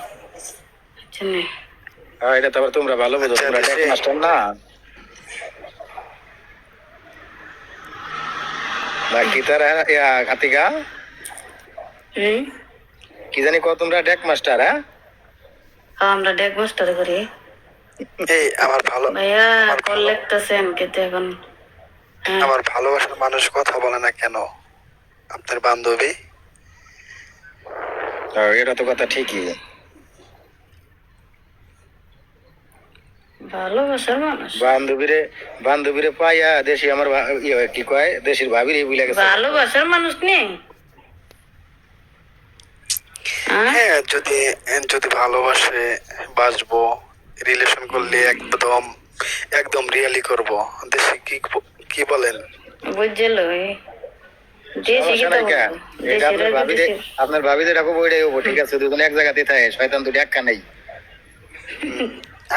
হ্যাঁ এটা তো আবার তোমরা ভালো বুঝো, তোমরা টেক মাস্টার না। বাকি তারা আতিকা কি জানি কো, তোমরা ডেক মাস্টার? হ্যাঁ আমরা ডেক মাস্টার করি। এই আমার ভালো ভাইয়া কল লিখতেছেন কিন্তু এখন। আমার ভালোবাসার মানুষ কথা বলে না কেন? আপনার বান্ধবী। এটা তো কথা ঠিকই। ভালোবাসার মানুষ বান্ধবীরে পাইয়া দেশি আমার কি কয় দেশের ভাবির এই বুঝলে গেছে ভালোবাসার মানুষ নেই। হ্যাঁ, যদি যদি ভালোবাসে বাসবো, রিলেশন করলে একদম একদম রিয়েলি করব। দেশে কি বলেন? বুঝলো আপনার ভাবিদের রাখো বইটাই হবো, ঠিক আছে? দুজন এক জায়গাতে থাকে, শয়তান দুটি একা নেই।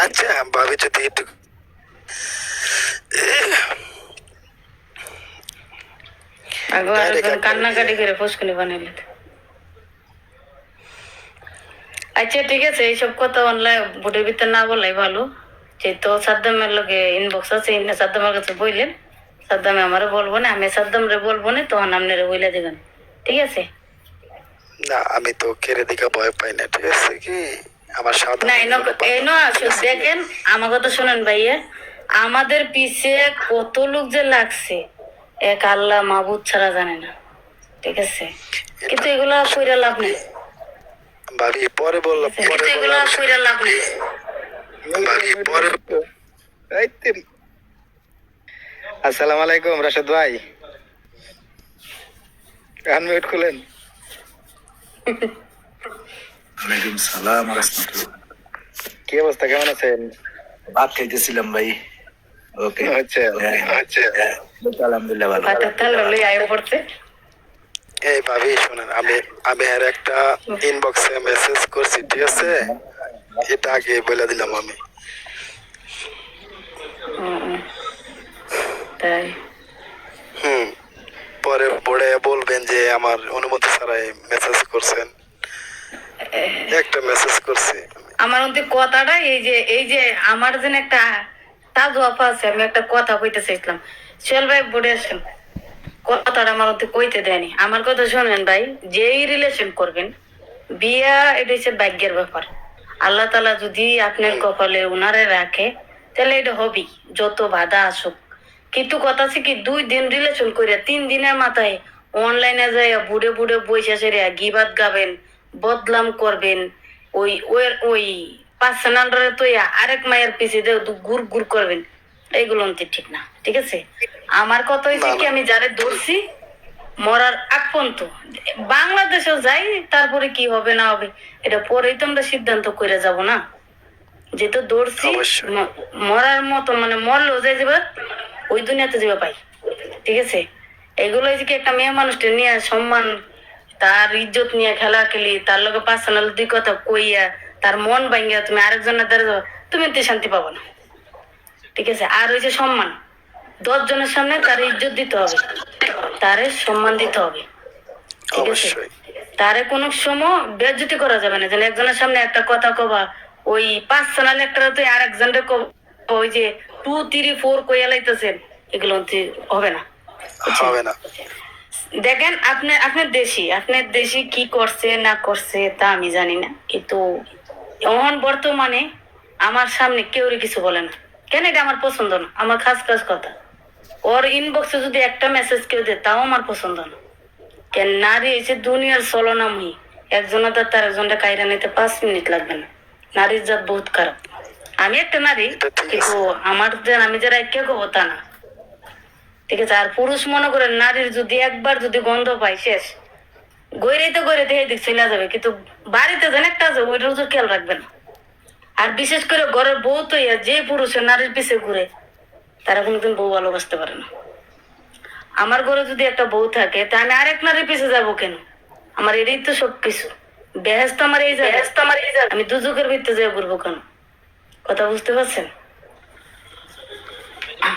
আচ্ছা, ভাবি যদি একটু কান্নাকাটি করে ফুসকুনি বানাইলে। আচ্ছা ঠিক আছে, এইসব কথা অনলাইন বুটের ভিতরে না বলাই ভালো। যেহেতু সাদ্দামের লগে ইনবক্স আছে, সাদ্দামের কাছে বললেন, সাদ্দামে আমারে বলবো না, আমি সাদ্দামরে বলবো না, তখন আপনারা বইলে দেবেন, ঠিক আছে? না, আমি তো কেড়ে দিকে ভয় পাই না, ঠিক আছে? কি আমার সাথে না দেখেন, আমার কথা শোনেন ভাইয়া, আমাদের পিছে কত লোক যে লাগছে এক আল্লাহ মাহবুদ ছাড়া জানে না, ঠিক আছে? কিন্তু এগুলা কইরা লাভ নেই ভাবি, পরে বললাম, কিন্তু এগুলা কইরা লাভ নেই। ভাবি পরে। আসসালামু আলাইকুম রাশেদ ভাই, আনমিউট খুলেন। ওয়ালাইকুম সালাম রাহমাতুল্লাহ। কি অবস্থা, কেমন আছেন? ভাত খাইতেছিলাম ভাই। ওকে, আচ্ছা আচ্ছা, আলহামদুলিল্লাহ ভালো। এই ভাবি শুনেন, আমি আর একটা ইনবক্সে মেসেজ করছি, ঠিক আছে? এটা আগে বলে দিলাম আমি। তাই পরে পড়ে বলবেন যে আমার অনুমতি ছাড়াই মেসেজ করছেন। একটা মেসেজ করছি আমার মধ্যে কথাটা এই যে আমার যেন একটা তাজু আপা আছে, আমি একটা কথা কইতে চাইছিলাম। সোহেল ভাই বলে আসেন, কথাটা আমার মধ্যে কইতে দেয়নি। আমার কথা শোনেন ভাই, যেই রিলেশন করবেন, বিয়া এটা হচ্ছে ভাগ্যের ব্যাপার। আল্লাহ তাআলা যদি আপনার কপালে উনারে রাখে, তাহলে এটা হবেই, যত বাধা আসুক। কিন্তু কথা আছে কি, 2 দিন রিলেশন করে 3 দিনের মাথায় অনলাইনে যায় বুড়ে বুড়ে বইসা সেরে গিবাত গাবেন, বদলাম করবেন, ওই পার্সোনালরে তো আরেক মায়ের পিছিয়ে গুড় গুড় করবেন, এইগুলো ঠিক না, ঠিক আছে? আমার কথা হয়েছে কি, আমি যারে ধরছি মরার আগ পর্যন্ত বাংলাদেশেও যাই, তারপরে কি হবে না হবে এটা পরেই তো আমরা সিদ্ধান্ত করে যাব না। যেহেতু ধরছি মরার মতো, মানে মরলেও যাই যাবে, ওই দুনিয়াতে যাবে পাই, ঠিক আছে? এগুলো হয়েছে কি, একটা মেয়ে মানুষটা নিয়ে সম্মান, তার ইজ্জত নিয়ে খেলা খেলি, তার লগে পার্সোনাল 2 কথা কইয়া তার মন ভাঙ্গিয়া তুমি আরেকজনের দ্বারা যাবে, তুমি তো শান্তি পাবো না, ঠিক আছে? আর ওই যে সম্মান, 10 জনের সামনে তার ইজ্জত দিতে হবে, তারে সম্মান দিতে হবে, ঠিক আছে? তারে কোনো সময় বেজ্জতি করা যাবে না। যেন একজনের সামনে একটা কথা কবা, ওই পার্সোনাল একটা তুই আরেকজনের ওই যে 2, 3, 4 কইয়া লাইতেছেন, এগুলো হবে না, হবে না। দেখেন আপনার দেশি কি করছে না করছে তা আমি জানি না, কিন্তু এখন বর্তমানে আমার সামনে কেউ কিছু বলে না, কেন? এটা আমার পছন্দ না, আমার খাস কথা। ওর ইনবক্সে যদি একটা মেসেজ কেউ দেয়, তাও আমার পছন্দ না। কেন? নারী এসে দুনিয়ার চলনাময়ী, একজনের তার একজনটা কায়রা নিতে 5 মিনিট লাগবে না। নারীর জাত বহুত খারাপ। আমি একটা নারী, কিন্তু আমি যারা কেউ কব তা না, ঠিক আছে? আর পুরুষ মনে করেন, নারীর যদি একবার যদি গন্ধ পাই, শেষ, গইরে দিক চলে যাবে, কিন্তু বাড়িতে যেন একটা আছে, ওইটা খেয়াল রাখবে না। আর বিশেষ করে ঘরের বউ তো যে পুরুষের নারীর পিছে ঘুরে, তারা কোনোদিন বউ ভালোবাসতে পারে না। আমার ঘরে যদি একটা বউ থাকে, তা আমি আরেক নারীর পিছে যাবো কেন? আমার এটাই তো সবকিছু, বেহেস্ত আমার এই জায়গা, আমি দুজকের ভিতরে যাই ঘুরবো কেন? কথা বুঝতে পারছেন?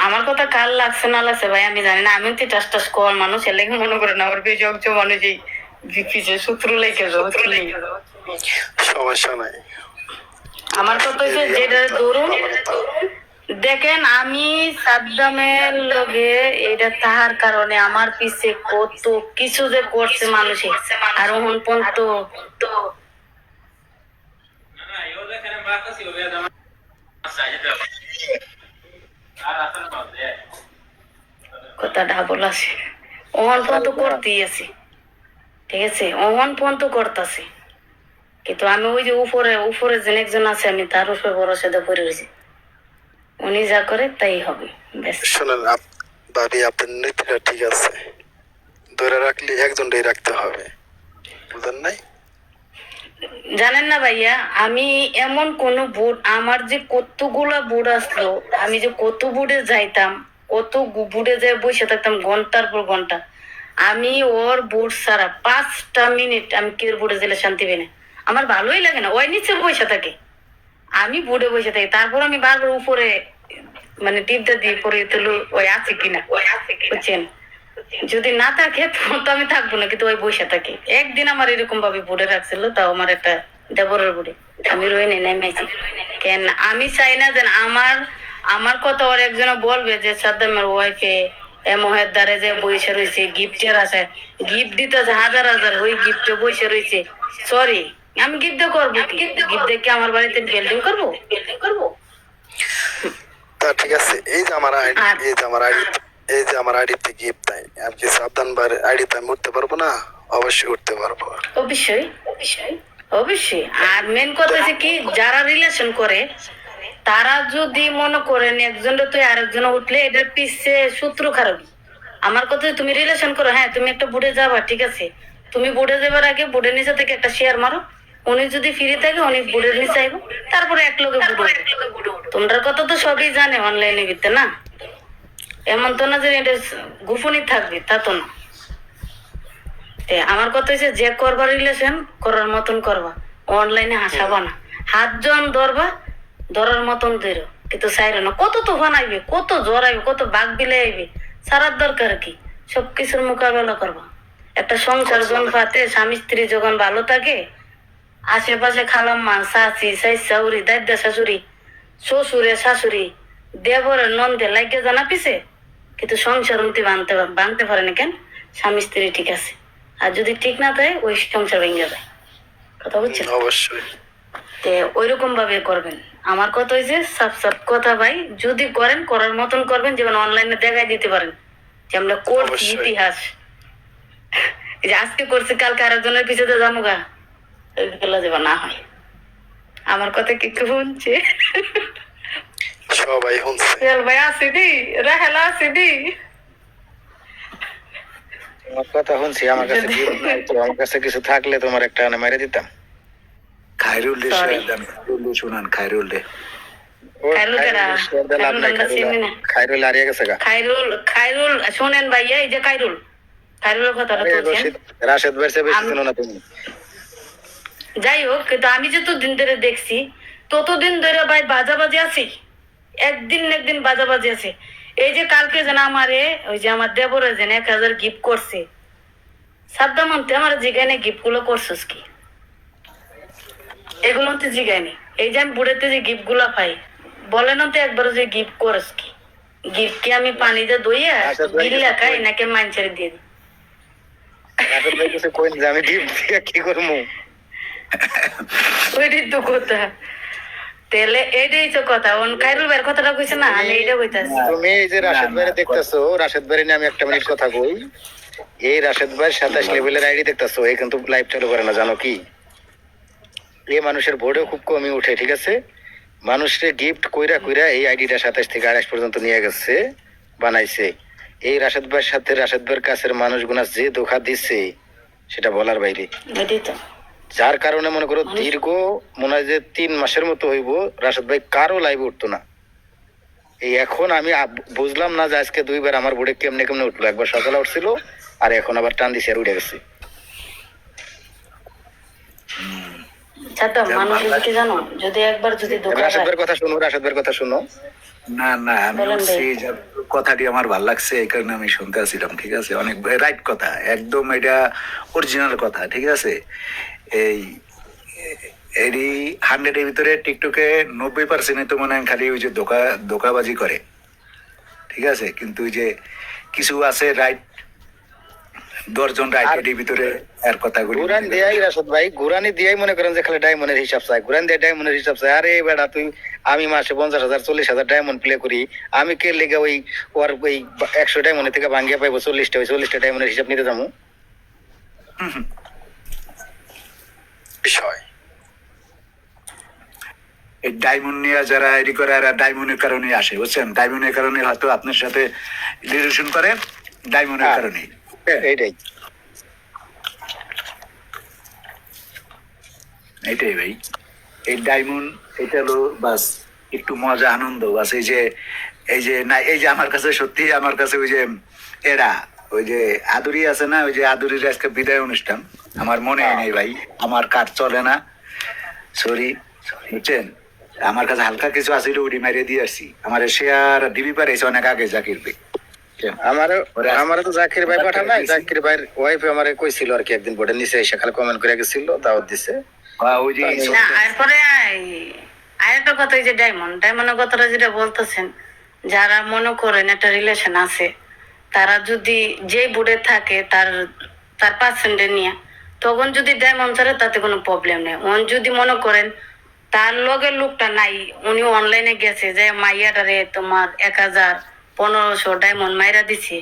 আমার কথা কাল লাগছে না লাগছে ভাই আমি জানি না, আমি তো টাস কল মানুষ, এর লেগে মনে করেন আমার বেজক মানুষ এই পিছিয়ে শত্রু লেগে যাবো, সমস্যা নাই। আমার কথা হচ্ছে যেটা ধরুন, দেখেন আমি সাদ্দামের লগে এটা তাহার কারণে আমার পিছে কত কিছু যে করছে মানুষে, আর ওহন পর্যন্ত কথাটা বলাছে, ওহন পর্যন্ত করতেই আছে, ঠিক আছে? ওহন পর্যন্ত করতেছে, কিন্তু আমি ওই যে উপরে যে একজন আছে, আমি তার উপরে ভরসা দিয়ে পড়ে রয়েছি, উনি যা করে তাই হবে ব্যাস। শোনেন ভাবি, আপনার নীতিটা ঠিক আছে, ধরে রাখলে একজনটাই রাখতে হবে, বুঝলেন নাই? জানেন না ভাইয়া, আমি এমন কোন বুট, আমার যে কতগুলা বুট আসলো, আমি যে কত বুটে যাইতাম, কত বুটে যাই বসে থাকতাম ঘন্টার পর ঘন্টা। আমি ওর বুট ছাড়া 5টা মিনিট আমি কের বুটে গেলে শান্তি পাই না। আমার ভালোই লাগে না, ওই নিচে বসে থাকে, আমি বুটে বসে থাকি। তারপর আমি বারবার উপরে মানে টিপটা দিয়ে পরে তুলো ওই আছে কিনা, বুঝছেন? যদি না থাকে তো আমি থাকবো না, কিন্তু ওই বসে থাকি। একদিন আমার এরকম ভাবে বুড়ে রাখছিল, তাও আমার একটা দেবরের বুড়ি, আমি রই নেমেছি। কেন আমি চাই না যে আমার কথা ওর একজন বলবে যে সাদ্দামের ওয়াইফে মহের দ্বারে যে বসে রয়েছে, গিফটের আছে, গিফট দিতে হাজার হাজার, ওই গিফটে বসে রয়েছে। সরি, আমি গিফট দিয়ে করবো কি? গিফট দেখে আমার বাড়িতে বিল্ডিং করবো? তা ঠিক আছে, এই যে আমার আইডিতে গিফট নাই, আমি কি সাবধান আইডিতে আমি উঠতে পারবো না? অবশ্যই উঠতে পারবো। অবশ্যই। আর মেন কথা হচ্ছে কি, যারা রিলেশন করে তারা যদি মনে করেন একজনের তুই আরেকজন উঠলে এটার পিছে সূত্র খারাপ। আমার কথা, তুমি রিলেশন করো, হ্যাঁ তুমি একটা বুড়ে যাবা, ঠিক আছে, তুমি বুড়ে যাবার আগে বুড়ের নিচে থেকে একটা শেয়ার মারো, উনি যদি ফ্রি থাকে উনি বুড়ের নিচে আইব, তারপরে এক লোকে বুড়ে। তোমরা কথা তো সবই জানে অনলাইনে ভিত্তে না, এমন তো না যে এটা গোপনই থাকবে, তা তো না। আমার কথা হচ্ছে যে করবা রিলেশন করার মতন করবা, অনলাইনে হাসাবা না। হাতজন ধরার মতন ধরো, কিন্তু চাইরো না। কত তুফান আইবে, কত জ্বর আইবে, কত বাঘ বিলে আইবে, সারার দরকার কি? সবকিছুর মোকাবেলা করবা। একটা সংসার জন পাতে স্বামী স্ত্রী যখন ভালো থাকে, আশেপাশে খালাম্মা, চাচি, শাশুড়ি, দাদা শাশুড়ি, শ্বশুরে শাশুড়ি, দেবরের নন্দে লাগে জানা পিছে, কিন্তু সংসার উন্নতি ভাঙতে পারে না। কেন? স্বামী স্ত্রী ঠিক আছে, আর যদি ঠিক না থাকে ওই সংসার ভেঙে যায়। কথা বুঝছেন? অবশ্যই। ওইরকম ভাবে করবেন। আমার কথা হয়েছে সাফ কথা ভাই, যদি করেন করার মতন করবেন, যেমন অনলাইনে দেখাই দিতে পারেন যে আমরা করছি ইতিহাস, এই যে আজকে করছি কালকে আরেকজনের পিছনে যাবো গা, এগুলো যেন না হয়। আমার কথা কি কেউ শুনছে? সবাই শুনছে। ভাই আসিনি, রাহেলা আসিনি। তোমার কথা শুনছি, আমার কাছে gift নাই তো, আমার কাছে কিছু থাকলে তোমার একটা মেরে দিতাম। খায়রুল রে শুনান, খায়রুল রে খায়রুল হারিয়ে গেছে গা। খায়রুল শোনেন ভাইয়া, এই যে খায়রুলের কথাটা বলছেন, রাশেদ ভাই বেশি চিনো না তুমি। যাই হোক, কিন্তু আমি যতদিন ধরে দেখছি ততদিন ধরে ভাই বাজাবাজি আছে, একদিন বাজাবাজি আছে। এই যে কালকে যেন আমারে ওই যে আমার দেবরে যেন 1000 গিফট করছে, সাদ্দাম আমার জিগানে গিফট গুলো করছিস কি? এগুলো তো জিগায়নি। এই যে আমি বুড়েতে যে গিফট গুলা পাই, বলেন তো একবার যে গিফট করস কি? গিফট কি আমি পানিতে দইয়া বিল খাই নাকি মাঞ্চারে দিয়ে দিই? আমি গিফট দিয়ে কি করবো? ওইটাই তো কথা। তাহলে এইটাই তো কথা। খায়রুল ভাইয়ের কথাটা কইছে না, আমি এইটা কইতাছি। তুমি এই যে রাশেদ ভাইরে দেখতেছো, রাশেদ ভাই নিয়ে আমি একটা মিনিট কথা কই। এই রাশেদ ভাই 27 লেভেলের আইডি দেখতেছো, এই কিন্তু লাইভ চালু করে না, জানো কি? এই মানুষের বোর্ডেও খুব কমই উঠে, ঠিক আছে? মানুষের গিফট কইরা এই আইডিটা 27 থেকে 28 পর্যন্ত নিয়ে গেছে, বানাইছে। এই রাশেদ ভাইয়ের সাথে রাশেদ ভাইয়ের কাছের মানুষগুনা যে ধোঁকা দিচ্ছে সেটা বলার বাইরে। যার কারণে মনে করো দীর্ঘ মনে হয় যে 3 মাসের মতো হইব রাশেদ ভাই কারো লাইভে উঠতো না। এই এখন আমি বুঝলাম না যে আজকে 2 বার আমার বোর্ডে কেমনে উঠলো। একবার সকালে উঠছিল, আর এখন আবার টান দিছে আর উঠে গেছে। রাশেদ ভাইয়ের কথা শুনো। না আমি কথাটি আমার ভালো লাগছে, এই কারণে আমি শুনতে আসছিলাম, ঠিক আছে? অনেক রাইট কথা, একদম এটা অরিজিনাল কথা, ঠিক আছে? এই 100-এর ভিতরে টিকটকে 90% তো মনে হয় খালি ওই যে ধোকাবাজি করে, ঠিক আছে? কিন্তু ওই যে কিছু আছে রাইট, 10 জন রাইটের ভিতরে এর কথাগুলো গুরান দিয়াই রাশেদ ভাই, গুরানি দিয়াই মনে করেন যে খালি ডায়মন্ডের হিসাব চাই, গুরান দিয়ে ডায়মন্ডের হিসাব চাই। আরে বেটা তুই, আমি মাসে 50,000 40,000 ডায়মন্ড প্লে করি, আমি কে লেগে ওই 100 ডায়মন্ডের থেকে ভাঙ্গিয়া পাইবো 40টা, ওই 40টা ডায়মন্ডের হিসাব নিতে যাবো? বিষয় এই ডায়মন্ড নিয়ে যারা এডি করে এরা ডায়মন্ডের কারণে আসে, বুঝছেন? ডায়মন্ডের কারণে হয়তো আপনার সাথে রিলেশন করে, ডায়মন্ডের কারণে। এইটাই এইটাই ভাই, এই ডায়মন্ড এটা হলো বাস একটু মজা আনন্দ বাস। এই যে না, এই যে আমার কাছে সত্যি আমার কাছে ওই যে এরা ওই যে আদুরি আছে না, ওই যে আদুরির আজকে বিদায় অনুষ্ঠান, আমার মনে নেই ভাই, আমার কাজ চলে না, সরি, বুঝছেন? আমার কাছে হালকা কিছু আছে, উড়ি মারিয়ে দিয়ে আসছি। আমার শেয়ার ডিবি পারেছে অনেক আগে জাকির ভাই। আমারও তো জাকির ভাই পাঠা নাই, জাকির ভাইয়ের ওয়াইফ আমারে কইছিল আর কি, একদিন বোর্ডের নিচে এসে খালি কমেন্ট করে গেছিল, দাওয়াত দিছে। ওই যে না এরপরে আরেকটা কথা, এই যে ডায়মন্ডের কথাটা যেটা বলতেছেন, যারা মনে করেন একটা রিলেশন আছে, তারা যদি যে বুড়ে থাকে তার পার্সেন্টে নিয়ে, তখন যদি ডায়মন্ড ছাড়ে তাতে কোনো প্রবলেম নেই। যদি মনে করেন তার লগের লোকটা নাই, উনি অনলাইনে গেছে যে মাইয়াটারে তোমার 1000-1500 ডায়মন্ড মাইরা দিছে,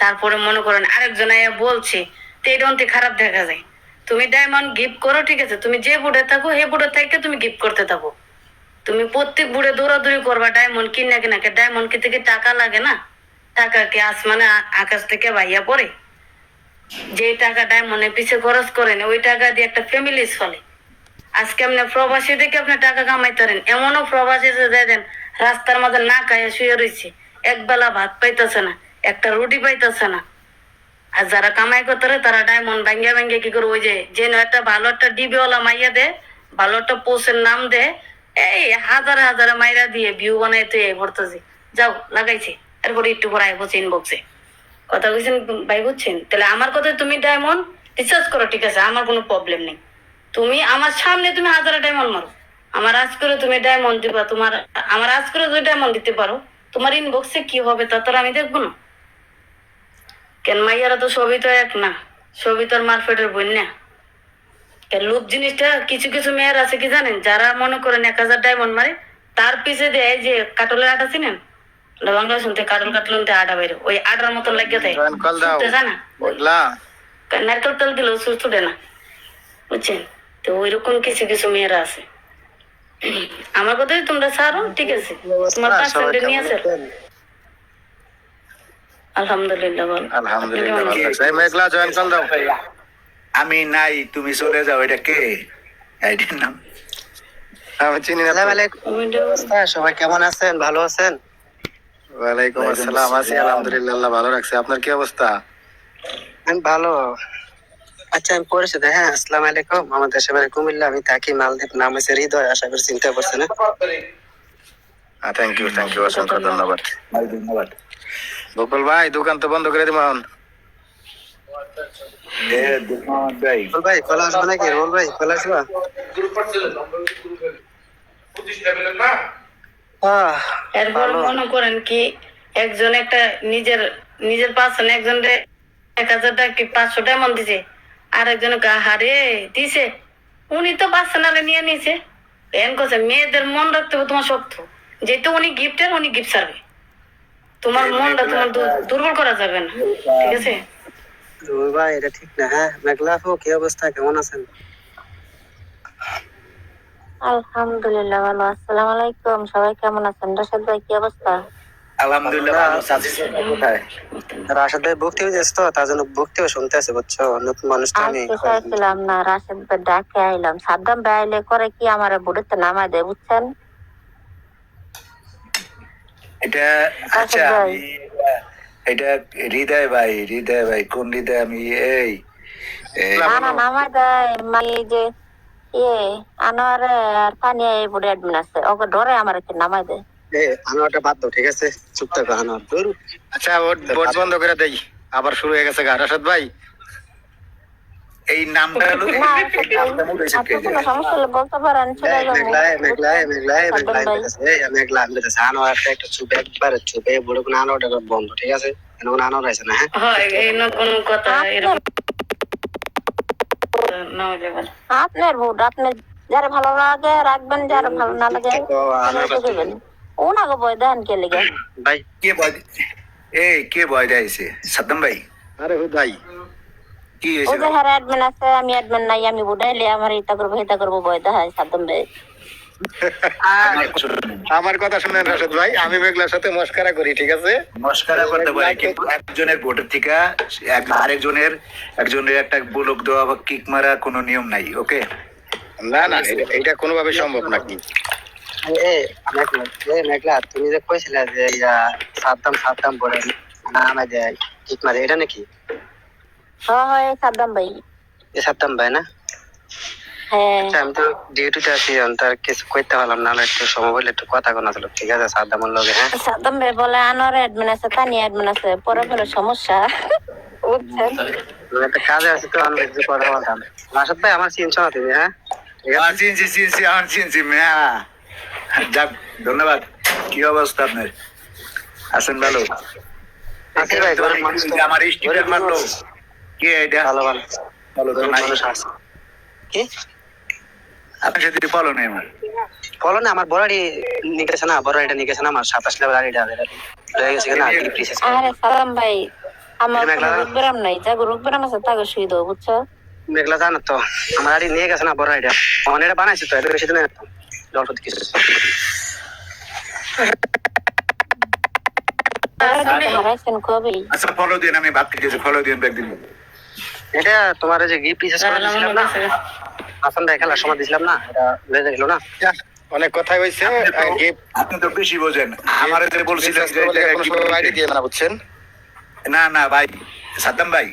তারপরে মনে করেন আরেকজন আইয়া বলছে, তো এটা অন্তে খারাপ দেখা যায়। তুমি ডায়মন্ড গিফট করো, ঠিক আছে, তুমি যে বুড়ে থাকো সেই বুড়ে থেকে তুমি গিফট করতে থাকো। তুমি প্রত্যেক বুড়ে দৌড়াদৌড়ি করবা ডায়মন্ড কিনা কিনা, ডায়মন্ড কি থেকে টাকা লাগে না? টাকা কি আসমানে আকাশ থেকে ভাইয়া পড়ে? যে টাকা ডায়মন্ডের পিছে খরচ করেন ওই টাকা দিয়ে একটা ফ্যামিলি চলে। আজকে আপনি প্রবাসী থেকে আপনি টাকা কামাইতে পারেন, এমনও প্রবাসী দেন রাস্তার মধ্যে না খাইয়া শুয়ে রয়েছে, একবেলা ভাত পাইতেছে না, একটা রুটি পাইতেছে না। আর যারা কামাই করতে পারে তারা ডায়মন্ড ভাঙ্গিয়া ভাঙ্গিয়া কি করে, ওই যে একটা ভালো একটা ডিবিওয়ালা মাইয়া দে, ভালো একটা পোস্টের নাম দে, এই হাজারে হাজারে মাইরা দিয়ে ভিউ বানাইতে পড়তেছে, যাও লাগাইছে, এরপরে একটু পরে আইবো ইনবক্সে কথা বলছেন ভাই, বুঝছেন? তাহলে আমার কথায় তুমি ডায়মন্ড রিচার্জ করো, ঠিক আছে, আমার কোনো প্রবলেম নেই। তুমি আমার সামনে তুমি হাজারে ডায়মন্ড মারো, আমার আজ করে তুমি ডায়মন্ড দিবা, আমার আজ করে তুমি ডায়মন্ড দিতে পারো, তোমার ইনবক্সে কি হবে তা তোর আমি দেখবো না কেন? মাইয়ারা তো সবই তো এক না, সবই তোর মারফেটের বোন না। লুপ জিনিসটা কিছু কিছু মেয়ের আছে কি জানেন, যারা মনে করেন 1000 ডায়মন্ড মারে, তার পিছে দেয় যে কাটলের আটা চিনেন, বাংলা শুনতে কাটল আটা বাইরে, ওই আটার মতো লাগিয়ে দেয়, নারকেল তেল দিলেও ছুটে না, বুঝছেন? তো ওইরকম কিছু কিছু মেয়েরা আছে। আমার কথাই তোমরা ছাড়ো, ঠিক আছে, তোমার পার্সেন্টে নিয়ে আসে। আলহামদুলিল্লাহ, বল মেঘলা জয়েন কল দাও। আমি নাই, তুমি চলে যাও। এটা কে? আইডির নাম আমি চিনি না। সবাই কেমন আছেন? ভালো আছেন? ওয়ালাইকুম আসসালাম, আছি আলহামদুলিল্লাহ, ভালো রাখছে। আপনার কি অবস্থা? আমি ভালো। আচ্ছা আমি পরিচিত, হ্যাঁ, আসসালামু আলাইকুম। আমার দেশের বাড়ি কুমিল্লা, আমি থাকি মালদ্বীপ, নাম হচ্ছে হৃদয়, আশা করি চিন্তা করছেন। থ্যাংক ইউ, অসংখ্য ধন্যবাদ। ধন্যবাদ। বকুল ভাই, দোকান তো বন্ধ করে দিব। রোল ভাই কলা আসবে নাকি? রোল ভাই কলা আসবা? এরপর মনে করেন কি, একজন একটা নিজের পার্সন একজন 1000 টাকা কি 500 ডায়মন্ড দিছে, আর একজন হারে দিছে, উনি তো পার্সোনালে নিয়ে নিছে। এন কথা, মেয়েদের মন রাখতে হবে তোমার শক্ত, যেহেতু উনি গিফটের, উনি গিফট ছাড়বে, তোমার মনটা তোমার দুর্বল করা যাবে না, ঠিক আছে? রোল ভাই এটা ঠিক না। হ্যাঁ মেঘলা আপু, কি অবস্থা, কেমন আছেন? আলহামদুলিল্লাহ ভালো। আসসালামু আলাইকুম, সবাই কেমন আছেন? রাশেদ ভাই কি অবস্থা? আলহামদুলিল্লাহ ভালো। কোথায়? রাশেদ ভাই ভক্তি হয়েছে তো, তার জন্য ভক্তিও শুনতে আছে, বুঝছো? নতুন মানুষটা আমি চাইছিলাম না, রাশেদ ভাই ডাকে আইলাম। সাদ্দাম ভাই আইলে করে কি আমার বুড়িতে নামাই দেয়, বুঝছেন? এটা আচ্ছা, এটা হৃদয় ভাই কোন হৃদয়? আমি এই না নামাই দেয়, মানে যে আনোয়ার আর তানিয়া এই বুড়ি অ্যাডমিন আছে, ওকে ধরে আমার একটু নামাই দেয়। আনোয়ারটা বাদ দাও, ঠিক আছে, চুপ থাকো আনোয়ার। আচ্ছা বোর্ড বন্ধ করে দেই, আবার শুরু হয়ে গেছে গা। রাশেদ ভাই এই নামটা হলো সমস্যা হলে বলতে পারেন, চলে যাবো। আনোয়ারটা একটা চুপ, একবারে চুপ, এই বুড়ো কোনো আনোয়ারটা বন্ধ, ঠিক আছে? কোনো আনোয়ার আছে না? হ্যাঁ, এই কোনো কথা এরকম আপনার ভোট, আপনার যারা ভালো লাগে রাখবেন, যারা ভালো না লাগে দেবেন। ওনাকে বই দেন কে লেগে? ভাই কে বয়? কে বয় দেয়ছে? সাদ্দাম ভাই? আরে ভাই কি ওই হয়েছে? যে হ্যাঁ অ্যাডমিন আছে, আমি অ্যাডমিন নাই, আমি বুঝাইলে আমার এটা করবো বই দেখায় সাদ্দাম ভাই। আমার কথা শুনেন রাশেদ ভাই, আমি মেঘলার সাথে মস্কারা করি, ঠিক আছে? মস্কারা করতে পারে, কিন্তু একজনের ভোটের থেকে আরেকজনের একটা ব্লক দেওয়া বা কিক মারা কোনো নিয়ম নাই। ওকে, না না, এটা কোনোভাবে সম্ভব নাকি? মেঘলা, তুমি যে কইছিলে যে সাদ্দাম বলে না আমাদের ঠিক মারে, এটা নাকি? হয় সাদ্দাম ভাই। সাদ্দাম ভাই না? হ্যাঁ আচ্ছা, আমি তো ডিউটিতে আছি, তার কিছু কইতে পারলাম না, একটু সময় হলে একটু কথা কোনা ছিল, ঠিক আছে? সাদ্দামের লগে। হ্যাঁ, সাদ্দাম ভাই বলে আনোয়ার অ্যাডমিন আছে, তানিয়া অ্যাডমিন আছে, পরে পরে সমস্যা বুঝছেন। একটা কাজে আছে তো, আমি কিছু কথা বলতাম। রাশেদ ভাই, আমার চিনছো না তুমি? হ্যাঁ, চিনছি, আমার চিনছি মেয়া। যাক, ধন্যবাদ। কি অবস্থা আপনার? আছেন ভালো? আছি ভাই, গরিব মানুষ তো। আমার স্টিকার মারলো কে? এটা ভালো ভালো ভালো তো গরিব নাই। মানুষ আছে। কি আপনার সাথে ফলো নেই আমার। বলো না, আমার বড় নিকেছে না, বড় এটা নিকেছে না, আমার 27 লেভেল আইডিটা রয়ে গেছে না, প্রিসেস। আরে সাদ্দাম ভাই, আমার গ্রুপ ব্রাম নাই, যা গ্রুপ ব্রাম আছে তাকে শুই দেবো, বুঝছো? মেঘলা জানো তো, আমার আইডি নিয়ে গেছে না, বড় আইডিয়া আমার এটা বানাইছি তো, এটা বেশি দিন জল প্রতি কিছু। হারাইছেন কবে? আচ্ছা, ফলো দিন, আমি ভাত খেয়েছি, ফলো দিন একদিন। এটা তোমার যে গিফট রিসার্চ করে দিছিলাম না, হাসান ভাই খেলার সময় দিছিলাম না, এটা লয়ে দেখলো না। অনেক কথাই হয়েছে। আপনি তো বেশি বোঝেন। আমার যে বলছিলেন যে আইডি দিয়ে না, বুঝছেন? না ভাই, সাদ্দাম ভাই,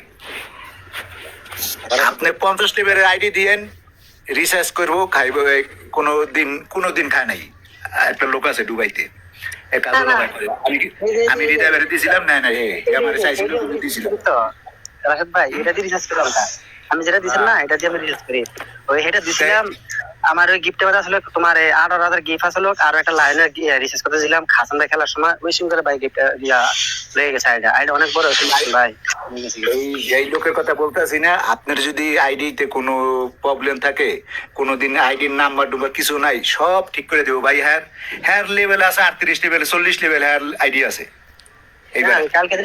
আপনি 50 লেভেলের আইডি দিয়েন, রিসার্চ করবো, খাইব। কোনো দিন খায় নাই। একটা লোক আছে দুবাইতে, আমি হৃদয় বেড়ে দিয়েছিলাম। না আমার চাইছিল, দিয়েছিলাম তো রাশেদ ভাই, এটা দিয়ে রিসার্চ করলাম না, আমি যেটা দিছিলাম না, এটা দিয়ে আমি রিসার্চ করি। ওই এটা দিছিলাম, আমার ওই গিফটের মধ্যে আসলে তোমার 18,000 গিফট আসলে, আর একটা লাইনের রিসার্চ করতেছিলাম হাসান ভাই খেলার সময়, ওই সিম করে ভাই গিফট দিয়া রয়ে গেছে। আইডা অনেক বড় হয়েছে ভাই। এই লোকের কথা বলতেছি না। আপনার যদি আইডিতে কোনো প্রবলেম থাকে, কোনোদিন আইডির নাম্বার ডুম্বার কিছু নাই, সব ঠিক করে দেবো ভাই। হ্যার লেভেল আছে 38 লেভেল, 40 লেভেল হ্যার আইডি আছে। কালকে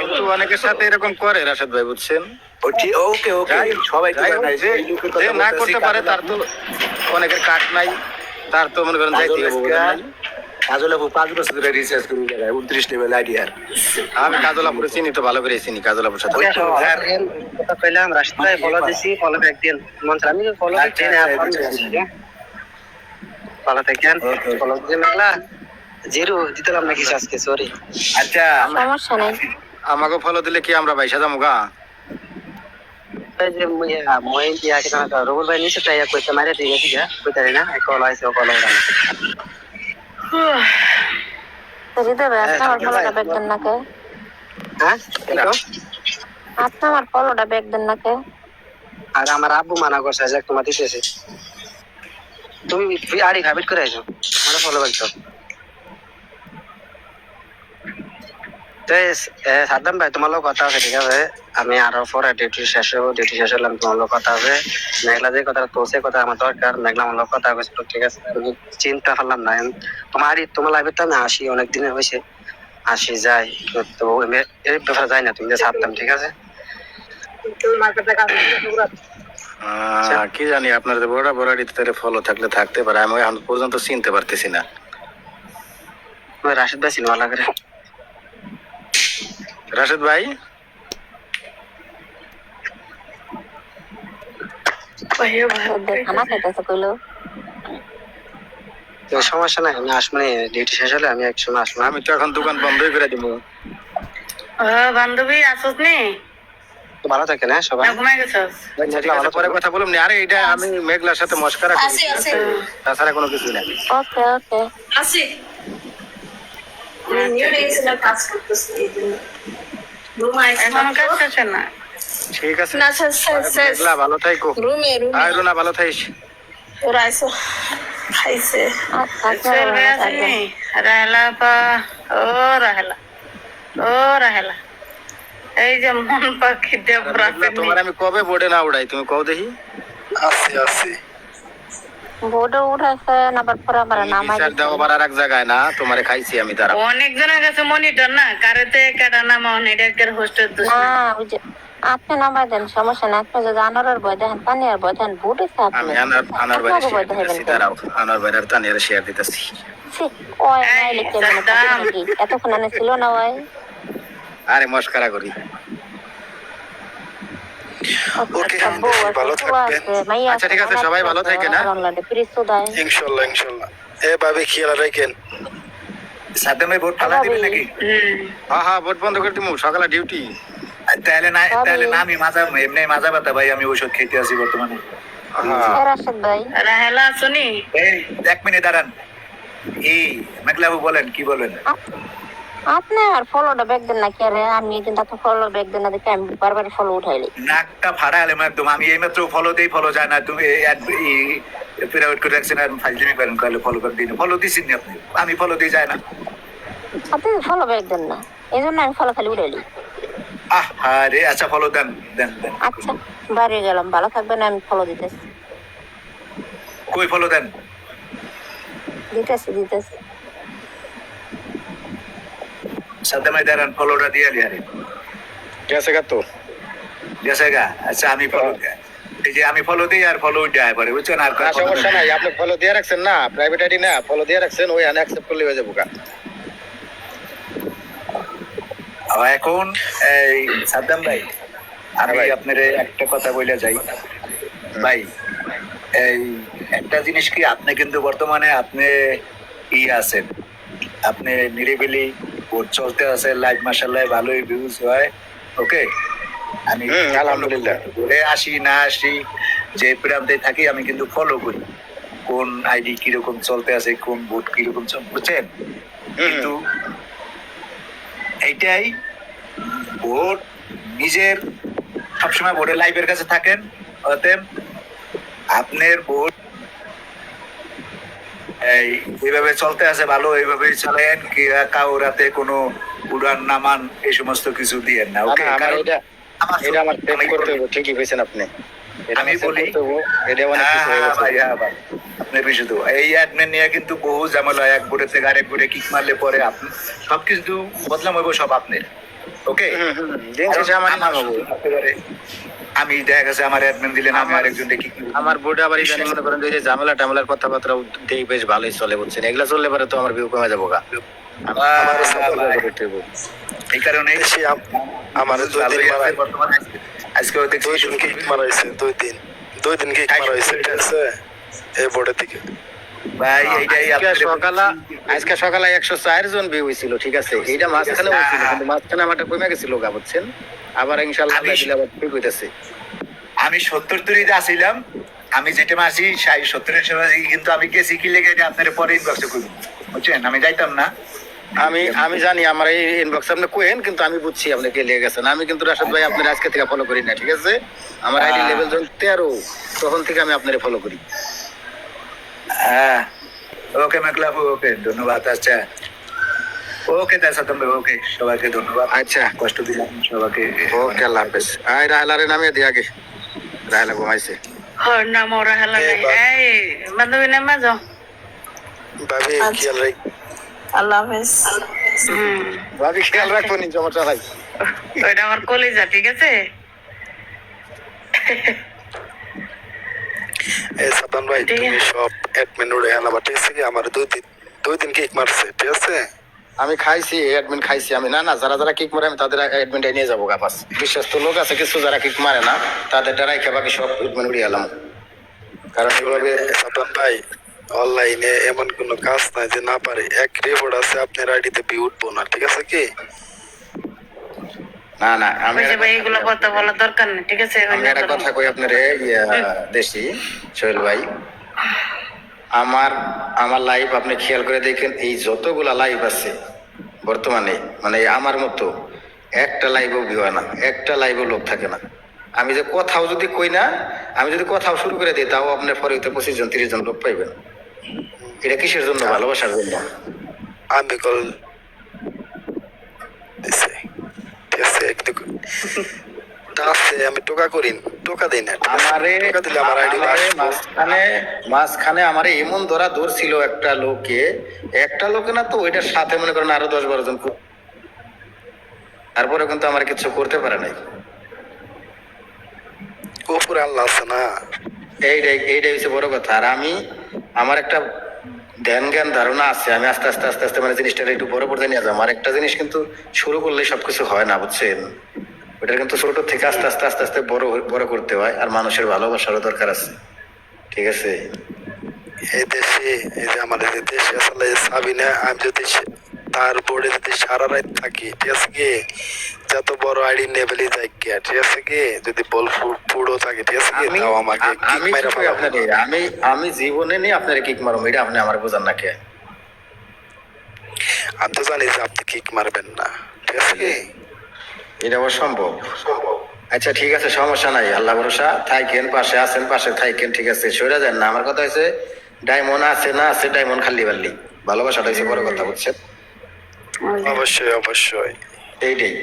কিন্তু অনেকের সাথে এরকম করে রাশেদ ভাই, বুঝছেন? ওকে সবাই তো জানাই যে যে না করতে পারে, তার তো অনেকের কাট নাই, তার তো মনে করেন যাইতে হবে। কাজল আপু 5 বছর ধরে রিসার্চ করে 29 লেভেল আইডি। আর আমি কাজল আপুর চিনি তো, ভালো করে চিনি কাজল আপুর সাথে। কথা কইলাম, রাশেদ ভাই ফলো দিছি, ফলো ব্যাক দেন মন চাই, আমি ফলো ব্যাক দেন। ভালো থাকেন, ফলো দিয়ে মেঘলা জিরো দিতাম নাকি আজকে, সরি। আচ্ছা, সমস্যা নাই। আমাকে ফলো দিলে কি আমরা ভাই সাজামু গা? মই দিয়া কি না রবুল ভাই নিচে টাইয়া কইতে মারে দিয়ে গেছি গা, কইতারি না কল আইছে, কল ওরা হৃদয় ভাই, আপনি আমার ফলোটা ব্যাক দেন না কে? হ্যাঁ, আপনি আমার ফলোটা ব্যাক দেন না কে? আর আমার আব্বু মানা করছে যে তোমার দিতেছে, তুমি আড়ি হ্যাবিট করে আইছো, আমার ফলো ব্যাক দাও। তো সাদ্দাম ভাই, তোমার লোক কথা আছে, ঠিক আছে? আমি আরো পরে ডিউটি শেষ হলাম, তোমার লোক কথা হবে। মেঘলা যে কথা তোষে কথা আমার দরকার, মেঘলা আমার লোক কথা হয়েছিল, ঠিক আছে? আমি চিন্তা করলাম না, তোমার লাইফে তো আমি আসি, অনেক দিনে হয়েছে আসি যাই, তো এই ব্যাপারে যাই না, তুমি যে সাদ্দাম, ঠিক আছে? কি জানি আপনার বড়াড়িতে ফলো থাকলে থাকতে পারে, আমি এখন পর্যন্ত চিনতে পারতেছি না। রাশেদ ভাই সিনেমা লাগে। রাশেদ ভাই, খানা খাইতেছে কইলো। সমস্যা নাই, আমি আসবো, ডিউটি শেষ হলে আমি একসময় আসবো। আমি তো এখন দোকান বন্ধই করে দিব। বান্ধবী আসছ নি? ভালো থাকে না সবাই? ঘুমাই গেছস? পরে কথা বলুন নি। আরে এটা আমি মেঘলার সাথে মস্কারা করি, তাছাড়া কোনো কিছু না। ওকে ওকে, আসি। কাজ করতেছি এই জন্য। এখন কাজ শেষ না? ঠিক আছে, না শেষ। মেঘলা ভালো থাইকো। রুমে আর না ভালো থাইস। ওরা আইসো খাইছে। চল ভাই আসেনি? রাহেলা পা, ও রাহেলা, এই যে মন পাখি দেবরা। তোমার আমি কবে বোর্ডে না উড়াই, তুমি কও দেখি। আসি বোর্ডে উঠাইছে না, পরে আবার নামাই স্যার দাও আবার আরেক জায়গায় না, তোমারে খাইছি আমি তারা। অনেক জনের কাছে মনিটর না, কারেতে কাটা নামা অনেক একের হোস্টেল দোষ। ওই যে আপনি নাম্বার দেন, সমস্যা না। আপনি যদি আনারের বই দেখেন, তানিয়ার বই দেখেন, ভোট হচ্ছে আপনি। আমি আনার বাইরে আপনাকে বই শেয়ার দেখাইবেন দিতেছি, কেন? দাঁড়াও, আনার বাইরে আর তানিয়ারে শেয়ার দিতেছি। ছি, ওই নাইলে কেমনে থাকে নাকি? এতক্ষণ আনে ছিল না ওই? আরে মস্কারা করি। ওকে, আব্বু আছে, ভালো ফুয়া থাকবেন। আছে, মাইয়া আচ্ছা, ঠিক আছে, সবাই ভালো থাকেন, হ্যাঁ? অনলাইনে পিরিচ দেয়। ইনশাল্লাহ ইনশাল্লাহ। এ ভাবি খেয়াল রাখেন। সাদ্দাম ভাই ভোট ফালা দিবেন নাকি? হ্যাঁ, ভোট বন্ধ করে দিমু, সকালে ডিউটি। তাহলে না আমি এমনি মাজা ব্যথা ভাই, আমি ওষুধ খেতে আছি বর্তমানে। রাশেদ ভাই, রাহেলা শুনি এই 1 মিনিট দাঁড়ান। এই মেঘলাবু বলেন, কি বলেন? আপনি আর ফলোটা ব্যাক দেন না কি? আরে আমি কিন্তু আপনার ফলো ব্যাক দেন না দেখে আমি বারবার ফলো উঠাইলি। নাকটা ফাড়া এলাম একদম। আমি এইমাত্র ফলো দেই, ফলো যায় না। তুমি পিরাউট করে রাখছেন আর ফাইজলিমি করেন, কইলে ফলো করে দিন। ফলো দিছেন আপনি, আমি ফলো দিয়ে যায় না। আপনি ফলো ব্যাক দেন না, এই জন্য আমি ফলো খালি উঠাইলি। আরে আচ্ছা, ফলো দেন দেন দেন। আচ্ছা, বাড়ি গেলাম, ভালো থাকবেন, আমি ফলো দিতেছি। কই ফলো দেন? দিতেছি। সাদ্দাম ভাই দাঁড়ান, ফলোটা দিয়ে আলি। আরে গেছে গা তো। গেছে গা? আচ্ছা, আমি ফলো দেয়, এই যে আমি ফলো দিই আর ফলো উঠে আয় পরে, বুঝছেন? আর না, সমস্যা নাই, আপনি ফলো দিয়ে রাখছেন না, প্রাইভেট আইডি না, ফলো দিয়ে রাখছেন, ওই আনঅ্যাকসেপ্ট করলে হয়ে যাবো গা। এখন এই সাদ্দাম ভাই, আমি আপনার একটা কথা বলে যাই ভাই। এই একটা জিনিস কি, আপনি কিন্তু বর্তমানে আপনি আছেন, আপনি নিরিবিলি ভোট চলতে আছে, লাইভ মাশাআল্লাহ ভালোই ভিউজ হয়। ওকে, আমি আলহামদুলিল্লাহ ঘুরে আসি না আসি, যে প্রান্তে থাকি আমি কিন্তু ফলো করি কোন আইডি কিরকম চলতে আছে, কোন ভোট কিরকম চলছে, বুঝছেন? কিন্তু এইটাই ভোট নিজের সবসময় ভোটের লাইভের কাছে থাকেন, অতএব আপনার ভোট এইভাবে চলতে আছে ভালো, এইভাবে চালেন, কাউ রাতে কোনো উড়ান নামান এই সমস্ত কিছু দিয়েন না। ওকে, ঠিকই পেয়েছেন আপনি। আমি বলি আপনার বিষয় তো এই অ্যাডমিন নিয়ে কিন্তু বহু ঝামেলা, এক বোর্ডের থেকে আরেক বোর্ডে কিক মারলে পরে আপনি সবকিছু বদলাম হইব সব আপনার। ওকে, আমি দেখা গেছে আমার অ্যাডমিন দিলেন, আমি আরেকজন দেখি আমার বোর্ডে আবার ইদানিং মনে করেন যে ঝামেলা টামেলার কথাবার্তা বেশ ভালোই চলে, বুঝছেন? এগুলা চললে পরে তো আমার ভিউ কমে যাবো গা। এই কারণে আমার আজকে কিক মারা হয়েছে, 2 দিন কিক মারা হয়েছে, ঠিক আছে, এই বোর্ডের থেকে ভাই। এইটাই আজকে সকালে 104 জন ভিউ হয়েছিল, ঠিক আছে? এইটা মাঝখানে হয়েছিল, কিন্তু মাঝখানে আমারটা কমে গেছিল গা, বুঝছেন? আবার ইনশাআল্লাহ দিলে আবার ঠিক হইতেছে। আমি 70 আসিলাম, আমি যেটা মাসি 70 সময়, কিন্তু আমি গেছি কি লেগে আপনার পরে ইনবক্সে করবো, বুঝছেন? আমি যাইতাম না। আমি জানি আমার এই ইনবক্স আপনি কোয়েন, কিন্তু আমি বুঝছি আপনি কে লেগে গেছেন। আমি কিন্তু রাশেদ ভাই আপনার আজকে থেকে ফলো করি না, ঠিক আছে? আমার আইডি লেভেল যখন 13 তখন থেকে আমি আপনারে ফলো করি। ওকে মেঘলাবু, ওকে, ধন্যবাদ। আচ্ছা, ওকে সাদ্দাম ভাই, ওকে, সবাইকে ধন্যবাদ। আচ্ছা, কষ্ট দিলাম সবাইকে। ওকে, আল্লাহ হাফেজ। আয় রাহেলারে নামে দিয়ে আগে, রাহেলা ঘুমাইছে। নাম রাহেলা নাই, এই বান্ধবী নামা যাও। ভাবি খেয়াল রাখ। আল্লাহ হাফেজ। ভাবি খেয়াল রাখবো নি, সমস্যা নাই। ওইটা আমার কলিজা, ঠিক আছে? সাদান ভাই, তুমি সব অ্যাডমিন উড়ে হেলাবা, ঠিক আছে? আমার 2 দিন কিক মারছে, ঠিক আছে? আমি খাইছি, অ্যাডমিন খাইছি আমি। না যারা কিক মারে আমি তাদের অ্যাডমিনটাই নিয়ে যাবো গা। বাস বিশ্বস্ত লোক আছে কিছু যারা কিক মারে না, তাদের দ্বারাই বাকি সব অ্যাডমিন উড়িয়ে এলাম। কারণ এইভাবে সাদান ভাই, অনলাইনে এমন কোনো কাজ নাই যে না পারে। এক রিপোর্ট আছে, আপনার আইডিতে ভিউ উঠবো না, ঠিক আছে কি? না আমি এইগুলো কথা বলার দরকার নেই, ঠিক আছে? আমি একটা কথা কই আপনারে, দেশি সোহেল ভাই, আমার লাইভ আপনি খেয়াল করে দেখেন, এই যতগুলা লাইভ আছে বর্তমানে, মানে আমার মতো একটা লাইভও ভিউ হয় না, একটা লাইভও লোক থাকে না। আমি যে কথাও যদি কই না, আমি যদি কথাও শুরু করে দিই, তাও আপনার পরে 25 জন 30 জন লোক পাইবেন। এটা কিসের জন্য? ভালোবাসার জন্য। আমি কল দিছে, ঠিক আছে? আমি টোকা করি, টোকা দেই না। মাঝখানে আমার এমন ধরছিল একটা লোকে না তো, ওইটার সাথে মনে করেন আরো 10-12 জন, তারপরে কিন্তু আমার কিছু করতে পারে নাই। উপরে আল্লাহ আছে না। এইটাই হচ্ছে বড় কথা। আর আমি আমার একটা ধ্যান জ্ঞান ধারণা আছে, আমি আস্তে আস্তে আস্তে আস্তে মানে জিনিসটা একটু বড় পর্যায়ে নিয়ে যাবো। আর একটা জিনিস কিন্তু শুরু করলে সবকিছু হয় না, বুঝছেন? ওটা কিন্তু ছোট থেকে আস্তে আস্তে আস্তে আস্তে বড় বড় করতে হয়। আর মানুষের ভালোবাসারও দরকার আছে, ঠিক আছে? এই দেশে, এই যে আমাদের যে দেশে আসলে সাবিনা, আমি যদি তার বোর্ডে যদি সারা রাত থাকি, ঠিক আছে কি, যত বড় আইডি লেভেলে যাই গিয়া, ঠিক আছে কি, যদি বল পুরো থাকে, ঠিক আছে কি, তাও আমাকে কিক মাইরা ফেলাবো। আমি জীবনে নিয়ে আপনার কিক মারবো, এটা আপনি আমার বোঝান না কে? আমি তো জানি যে আপনি কিক মারবেন না, ঠিক আছে কি? এটা আবার সম্ভব? আচ্ছা ঠিক আছে, সমস্যা নাই, আল্লাহ ভরসা থাকেন, পাশে আছেন, পাশে থাকেন, ঠিক আছে, সরে যান না। আমার কথা হচ্ছে ডায়মন্ড আছে না আছে, ডায়মন্ড খালি বাল্লি, ভালোবাসাটা হচ্ছে বড় কথা, বুঝছেন? অবশ্যই অবশ্যই, এইটাই,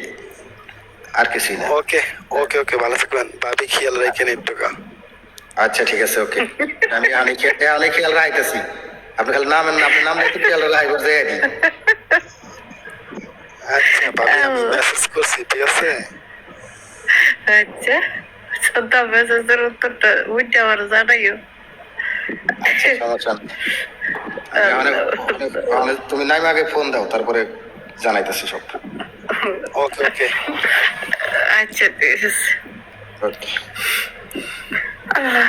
আর কিছুই না। ওকে ওকে ওকে, ভালো থাকবেন, ভাবি খেয়াল রাখেন একটু। আচ্ছা ঠিক আছে, ওকে। আমি অনেক খেয়াল রাখতেছি, আপনি খালি নামেন না, আপনি নাম একটু খেয়াল রাখবো। আচ্ছা ভাবি, আমি মেসেজ করছি, ঠিক আছে? আচ্ছা, সন্ধ্যা মেসেজের উত্তরটা উইটা আমার জানাইও। সমস্যা নেই। তুমি নাইমে আগে ফোন দাও, তারপরে জানাইতেছি সব। ওকে ওকে, আচ্ছা ঠিক আছে। ওকে। আল্লাহ